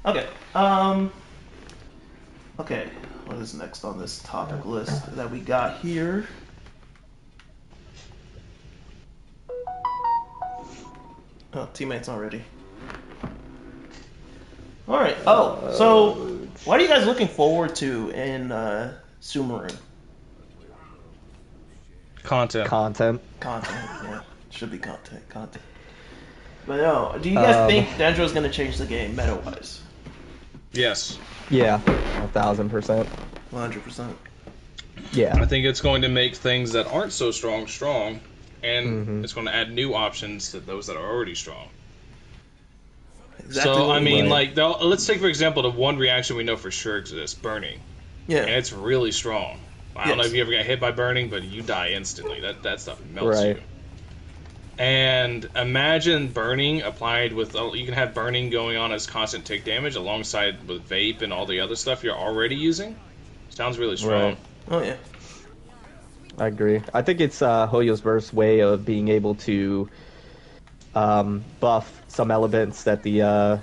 Okay. Okay. What is next on this topic list that we got here? Oh, teammates already. All right. Oh, so what are you guys looking forward to in Sumeru? Content. Content. Content. Yeah, should be content. But no, do you guys think Denjo's gonna change the game meta-wise? Yes. Yeah, 1000%. 100%. Yeah. I think it's going to make things that aren't so strong, and it's going to add new options to those that are already strong. Exactly. So, what I we mean, want. like, let's take, for example, the one reaction we know for sure exists, burning. Yeah. And it's really strong. I don't know Yes. if you ever got hit by burning, but you die instantly. That stuff melts Right. you. And imagine burning applied with, you can have burning going on as constant tick damage alongside with vape and all the other stuff you're already using. Sounds really strong. Right. Oh yeah. I agree. I think it's Hoyo's verse way of being able to buff some elements that the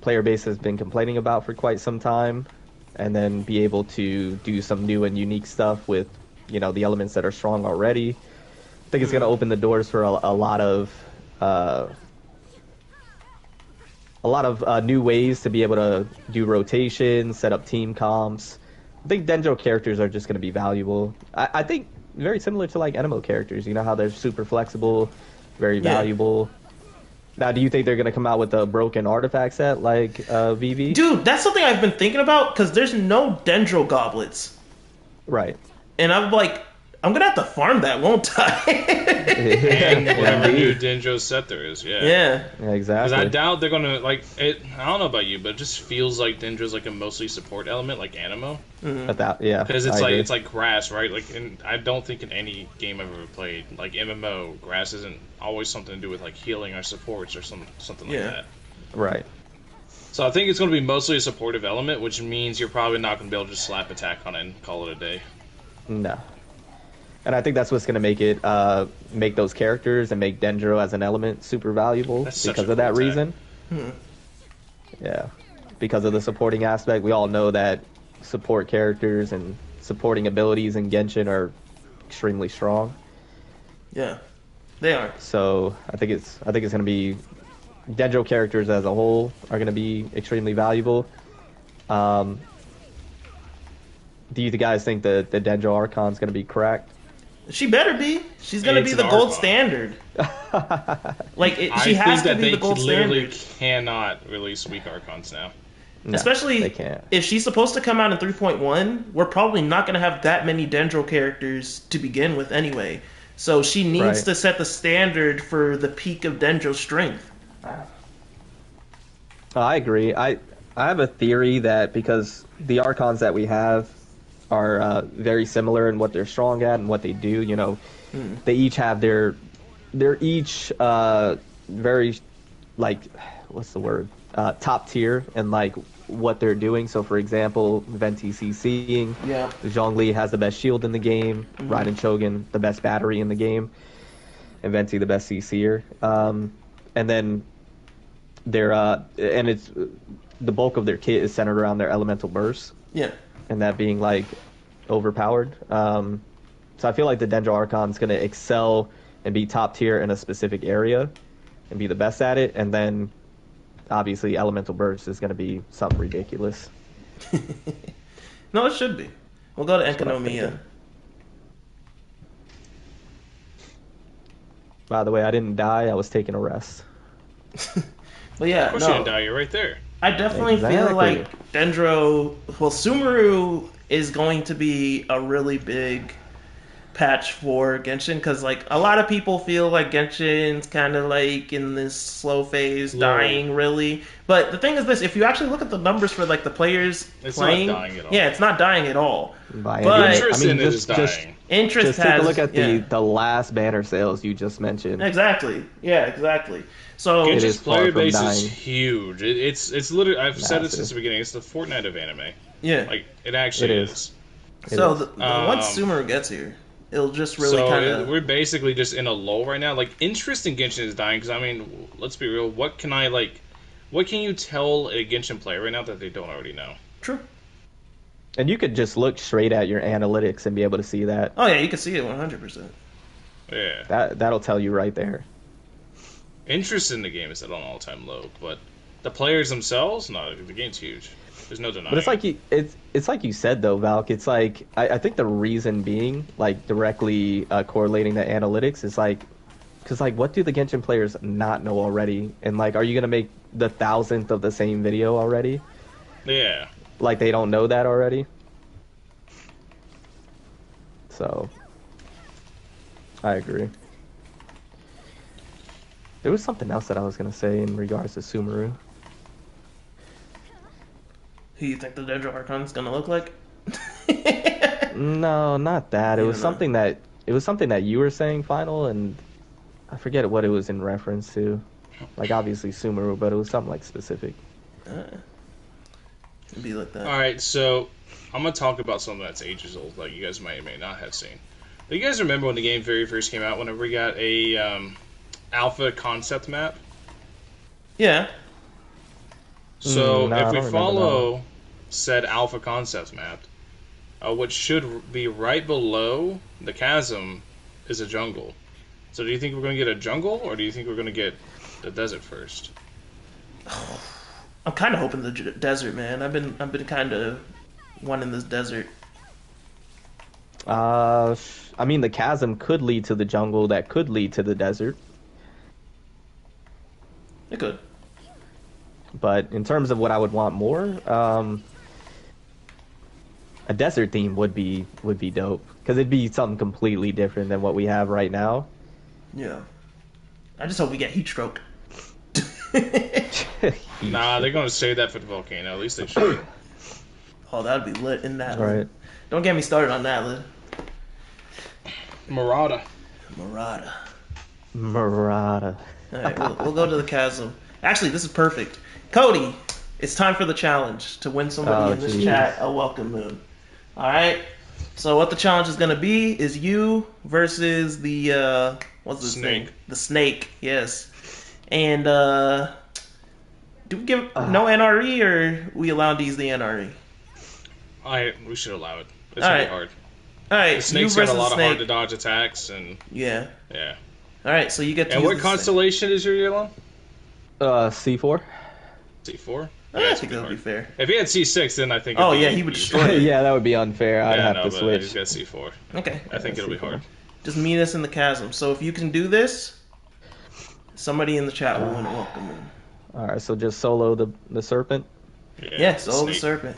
player base has been complaining about for quite some time, and then be able to do some new and unique stuff with, the elements that are strong already. I think it's going to open the doors for a lot of new ways to be able to do rotations, set up team comps. I think Dendro characters are just going to be valuable. I think very similar to like Enemo characters. You know how they're super flexible, very valuable. Now, do you think they're going to come out with a broken artifact set like VV? Dude, that's something I've been thinking about because there's no Dendro goblets. Right. And I'm like, I'm going to have to farm that, won't I? And whatever new Dendro set there is, Yeah. Yeah, exactly. Because I doubt they're gonna like it. I don't know about you, but it just feels like Dendro's like a mostly support element, like Animo. Yeah. Because I agree. it's like grass, right? Like, and I don't think in any game I've ever played, like MMO, grass isn't always something to do with like healing or supports or something like that. Right. So I think it's going to be mostly a supportive element, which means you're probably not going to be able to just slap attack on it and call it a day. No. And I think that's what's going to make it make those characters and make Dendro as an element super valuable because of that reason. Yeah. Because of the supporting aspect. We all know that support characters and supporting abilities in Genshin are extremely strong. Yeah. They are. So I think it's going to be Dendro characters as a whole are going to be extremely valuable. Do you guys think that the Dendro Archon is going to be cracked? She better be. She's gonna be the gold standard. She has to be the gold standard. Literally cannot release weak Archons now. No, especially they can't. If she's supposed to come out in 3.1, we're probably not gonna have that many Dendro characters to begin with anyway. So she needs to set the standard for the peak of Dendro strength. I agree. I have a theory that because the Archons that we have are very similar in what they're strong at and what they do. They each have they're each very what's the word, top tier and what they're doing. So for example, Venti CCing, Zhongli has the best shield in the game, Raiden Shogun the best battery in the game, and Venti the best CCer. And then they're and it's the bulk of their kit is centered around their elemental bursts. Yeah. And that being overpowered. So I feel like the Dendro Archon is going to excel and be top tier in a specific area and be the best at it. And then obviously Elemental Burst is going to be something ridiculous. No, it should be. We'll go to Enkanomiya. By the way, I didn't die. I was taking a rest. But yeah, of course you didn't die. You're right there. I definitely feel like Dendro, Sumeru is going to be a really big patch for Genshin because a lot of people feel like Genshin's kind of in this slow phase, dying really. But the thing is this: if you actually look at the numbers for the players playing, not dying at all. Yeah, it's not dying at all. But interest in it is dying. Interest just take a look at the last banner sales you just mentioned. Exactly. Yeah, exactly. So Genshin's player base is huge. It's literally, I've said it since the beginning. It's the Fortnite of anime. Yeah, it actually is. So once Sumeru gets here, it'll just really kind of. We're basically just in a lull right now. Interest in Genshin is dying because let's be real. What can you tell a Genshin player right now that they don't already know? True. And you could just look straight at your analytics and be able to see that. Oh yeah, you can see it 100%. Yeah. That'll tell you right there. Interest in the game is at an all-time low, but the players themselves, no, the game's huge. There's no denying. But it's like you said though, Valk. It's I think the reason being directly correlating the analytics is because what do the Genshin players not know already? And are you gonna make the 1,000th of the same video already? Yeah. They don't know that already. So I agree. There was something else that I was gonna say in regards to Sumeru. Who you think the Dendro Archon's gonna look like? No, not that. It was something that you were saying, Final, and I forget what it was in reference to. Like obviously Sumeru, but it was something like specific. It'd be like that. All right, so I'm gonna talk about something that's ages old, like you guys may or may not have seen. But you guys remember when the game very first came out? Whenever we got a alpha concept map. Yeah. So No, if I we don't remember follow said alpha concept map, what should be right below the chasm is a jungle. So do you think we're going to get a jungle, or do you think we're going to get the desert first? I'm kind of hoping the desert, man. I've been kind of wanting this desert. I mean, the chasm could lead to the jungle. That could lead to the desert. It could. But in terms of what I would want more, a desert theme would be dope because it'd be something completely different than what we have right now. Yeah. I just hope we get heat stroke. Nah, they're going to save that for the volcano. At least they should. Oh, that'd be lit in that. Right. Don't get me started on that, Lid. Murata. Murata. Murata. All right, we'll go to the chasm. Actually, this is perfect. Cody, it's time for the challenge to win somebody in this geez. chat a welcome moon. All right. So what the challenge is gonna be is you versus the what's this Snake. thing? The snake. Yes. And do we give no NRE or we allowed to use the NRE? We should allow it. It's All gonna right. be hard. All right. The snake's you got a versus lot of snake. hard to dodge attacks, and Yeah. yeah. All right. So you get to And use what the snake. constellation is your Yelon? C4. C4. I think that would be fair. If he had C6, then I think. Oh it'd be yeah, he would easy. destroy it. Yeah, that would be unfair. I'd Yeah, have no, to but switch. he's got C4. Okay. I think it'll be hard. Just meet us in the chasm. So if you can do this, somebody in the chat will win a welcome moon. All right, so just solo the serpent. Yeah, so the snake. serpent.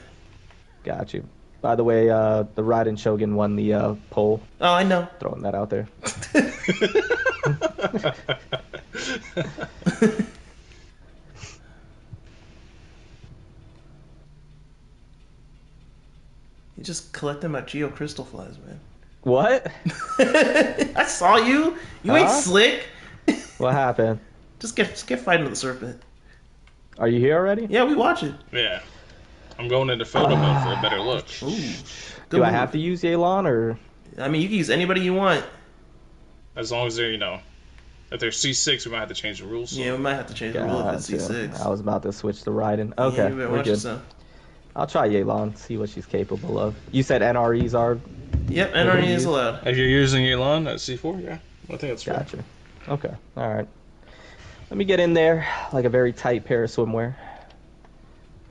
Got you. By the way, the Raiden Shogun won the poll. Oh, I know. Throwing that out there. You just collecting my Geo Crystal flies, man. What? I saw you. You ain't Huh? slick. What happened? Just get fighting the serpent. Are you here already? Yeah, we watch it. Yeah. I'm going into photo mode for a better look. Ooh. Do I have to use Yelan or? I mean, you can use anybody you want. As long as they're, if they're C6, we might have to change the rules. Yeah, we might have to change the rule if it's Gotcha. C6. I was about to switch to Raiden. Okay, Yeah, you better we're watch good. yourself. I'll try Yelan, see what she's capable of. You said NREs are. Yep, NRE is allowed. If you're using Yelon at C4, yeah. I think that's fair. Gotcha. Okay, all right. Let me get in there like a very tight pair of swimwear.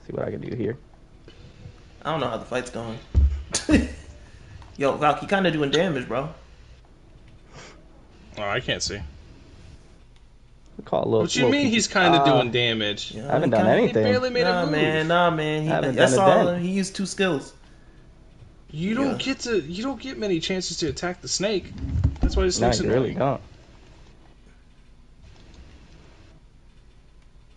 See what I can do here. I don't know how the fight's going. Yo, Valk, you kind of doing damage, bro. Oh, I can't see. Call it a little. What you little mean peeky. he's kind of doing damage? Yeah, I haven't done kinda- He anything. barely made a move. Nah, man. I haven't That's done a all. dent. He used 2 skills. You don't get many chances to attack the snake. That's why the No, snake's you really annoying. don't.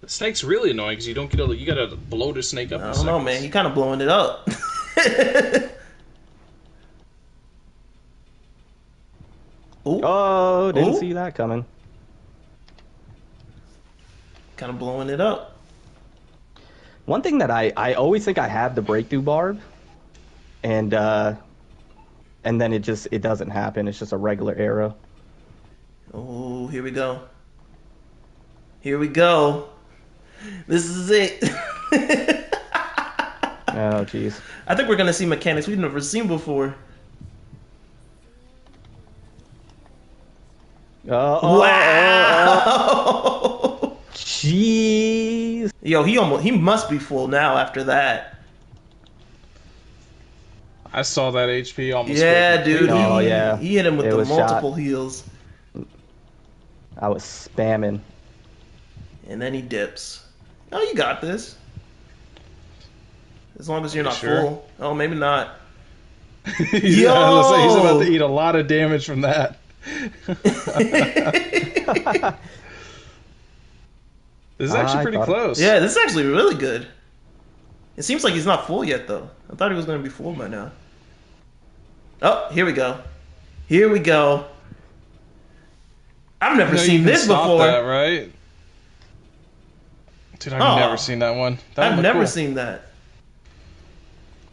The snake's really annoying because you don't get you gotta blow the snake up. I in don't know, seconds. man. He kind of blowing it up. Ooh, Oh, didn't Ooh. see that coming. kind of blowing it up. One thing that I always think I have the breakthrough barb, and then it doesn't happen. It's just a regular arrow. Oh, here we go. Here we go. This is it. Oh, jeez. I think we're gonna see mechanics we've never seen before. Wow! Jeez. Yo, he must be full now after that. I saw that HP almost. Yeah, go dude. completely. Oh, yeah. He hit him with It the was multiple heals, I was spamming. and then he dips. Oh, you got this. As long as you're not sure? full. Oh, maybe not. he's about to eat a lot of damage from that. This is actually pretty thought- close. Yeah, this is actually really good. It seems like he's not full yet, though. I thought he was going to be full by now. Oh, here we go. Here we go. I've never No, you seen can this stop before. that, right? Dude, I've never seen that one. That I've one looked never cool. seen that.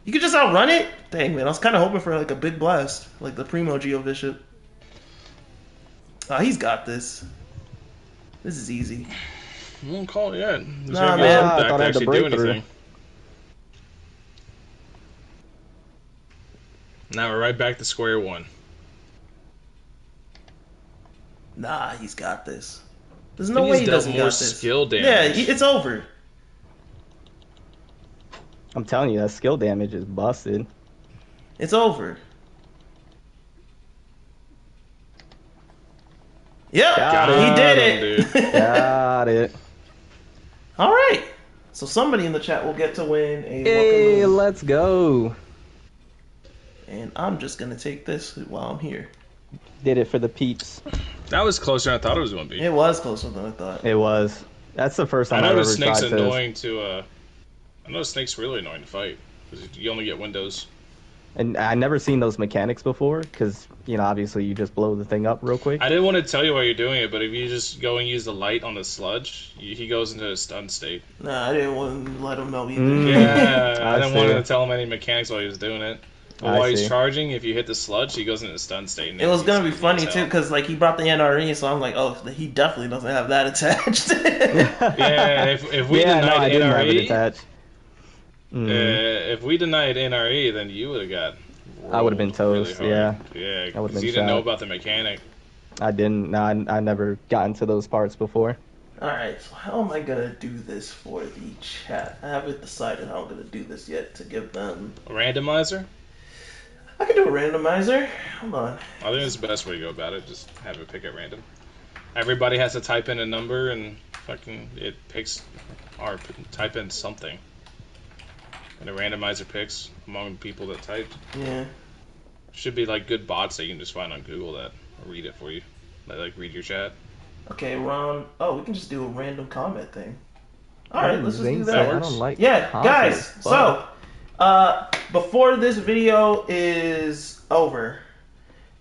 You could just outrun it? Dang, man. I was kind of hoping for like a big blast. Like the Primo Geo Bishop. Oh, he's got this. This is easy. I won't call it yet. He's Nah, gonna man. get I back thought to I had the actually do breakthrough. anything. Now we're right back to square one. Nah, he's got this. There's no He's way he dealt doesn't more got this. skill Yeah, damage. it's over. I'm telling you, that skill damage is busted. It's over. Yep, Got he it. did him, it. dude. Got it. All right. So somebody in the chat will get to win a Hey, welcome. let's go. And I'm just gonna take this while I'm here. Did it for the peeps. That was closer than I thought it was going to be. It was closer than I thought. It was. That's the first I time know I've the ever snake's tried annoying to. I know the snake's really annoying to fight because you only get windows. And I never seen those mechanics before, because, you know, obviously you just blow the thing up real quick. I didn't want to tell you why you're doing it, but if you just go and use the light on the sludge, he goes into a stun state. Nah, I didn't want to let him know either. Yeah, I I didn't want see. to tell him any mechanics while he was doing it. But I while he's see. charging, if you hit the sludge, he goes into a stun state. And It was gonna be you funny can too, tell. because like he brought the NRE, so I'm like, oh, he definitely doesn't have that attached. Yeah, if we yeah, no, I denied didn't have it NRE, attached. if we denied NRE, then you would have got. I would've been rolled toast, really hard. yeah. Yeah, I would've because been you didn't know shot. about the mechanic. I didn't. No, I never got into those parts before. All right, so how am I gonna do this for the chat? I haven't decided how I'm gonna do this yet to give them. A randomizer? I can do a randomizer. Hold on. I think it's the best way to go about it. Just have it pick at random. Everybody has to type in a number and fucking it picks or type in something. And the randomizer picks among the people that typed. Yeah. Should be like good bots that you can just find on Google that read it for you. That like read your chat. Okay, Ron. Oh, we can just do a random comment thing. All right, let's just do Zing, that. I don't like Yeah, comments, guys. but- So, before this video is over,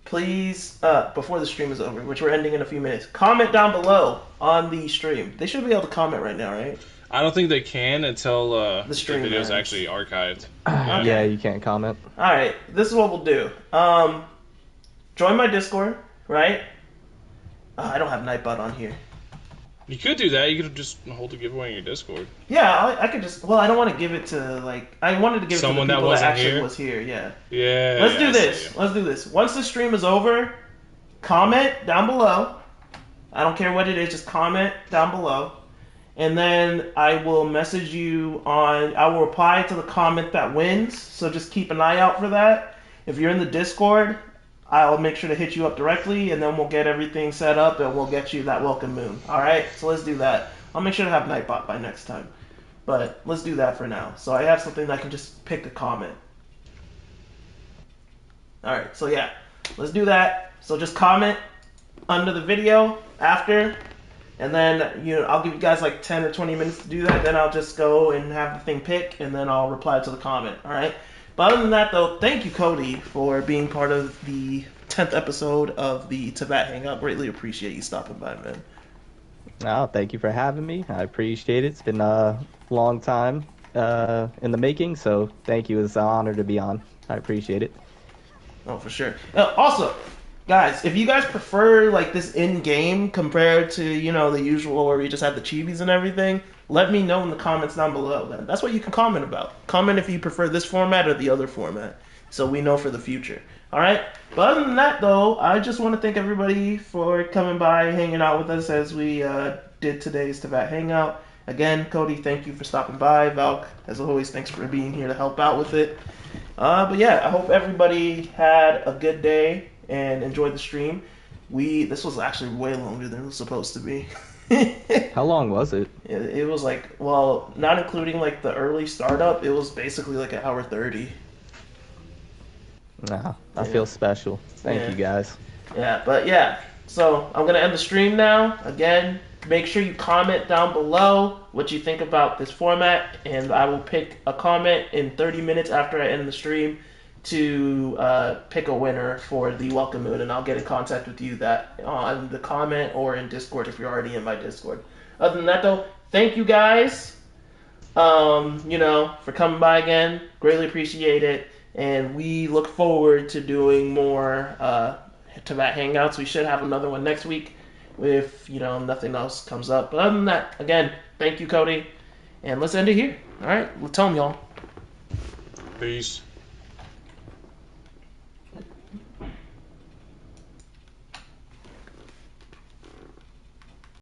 please, before the stream is over, which we're ending in a few minutes, comment down below on the stream. They should be able to comment right now, right? I don't think they can until the stream video's ends. actually archived. Yeah, you can't comment. All right, this is what we'll do. Join my Discord, right? I don't have Nightbot on here. You could do that. You could just hold the giveaway in your Discord. Yeah, I could just. Well, I don't want to give it to like. I wanted to give Someone it to the that people that, wasn't actually here? was here. Yeah. Yeah. Let's do I see this. you. Let's do this. Once the stream is over, comment down below. I don't care what it is, just comment down below. And then I will message you on, I will reply to the comment that wins. So just keep an eye out for that. If you're in the Discord, I'll make sure to hit you up directly, and then we'll get everything set up and we'll get you that welcome moon. Alright? So let's do that. I'll make sure to have Nightbot by next time. But let's do that for now. So I have something that I can just pick a comment. Alright, so yeah. Let's do that. So just comment under the video after, and then I'll give you guys like 10 or 20 minutes to do that. Then I'll just go and have the thing pick, and then I'll reply to the comment. All right. But other than that, though, thank you, Cody, for being part of the 10th episode of the Teyvat Hangout. Greatly appreciate you stopping by, man. Oh, thank you for having me. I appreciate it. It's been a long time in the making, so thank you. It's an honor to be on. I appreciate it. Oh, for sure. Also, guys, if you guys prefer like this in-game compared to the usual where we just have the chibis and everything, let me know in the comments down below. That's what you can comment about. Comment if you prefer this format or the other format, so we know for the future. All right. But other than that, though, I just want to thank everybody for coming by, hanging out with us as we did today's Teyvat Hangout. Again, Cody, thank you for stopping by. Valk, as always, thanks for being here to help out with it. But yeah, I hope everybody had a good day and enjoyed the stream. This was actually way longer than it was supposed to be. How long was it? It was like, well, not including like the early startup, it was basically like an hour 30. Nah, I feel special. Thank you guys. Yeah, but yeah. So I'm gonna end the stream now. Again, make sure you comment down below what you think about this format, and I will pick a comment in 30 minutes after I end the stream to pick a winner for the Welcome Moon, and I'll get in contact with you that on the comment or in Discord if you're already in my Discord. Other than that, though, thank you guys. For coming by again. Greatly appreciate it. And we look forward to doing more Teyvat Hangouts. We should have another one next week if, nothing else comes up. But other than that, again, thank you, Cody. And let's end it here. All right, Latom, y'all. Peace.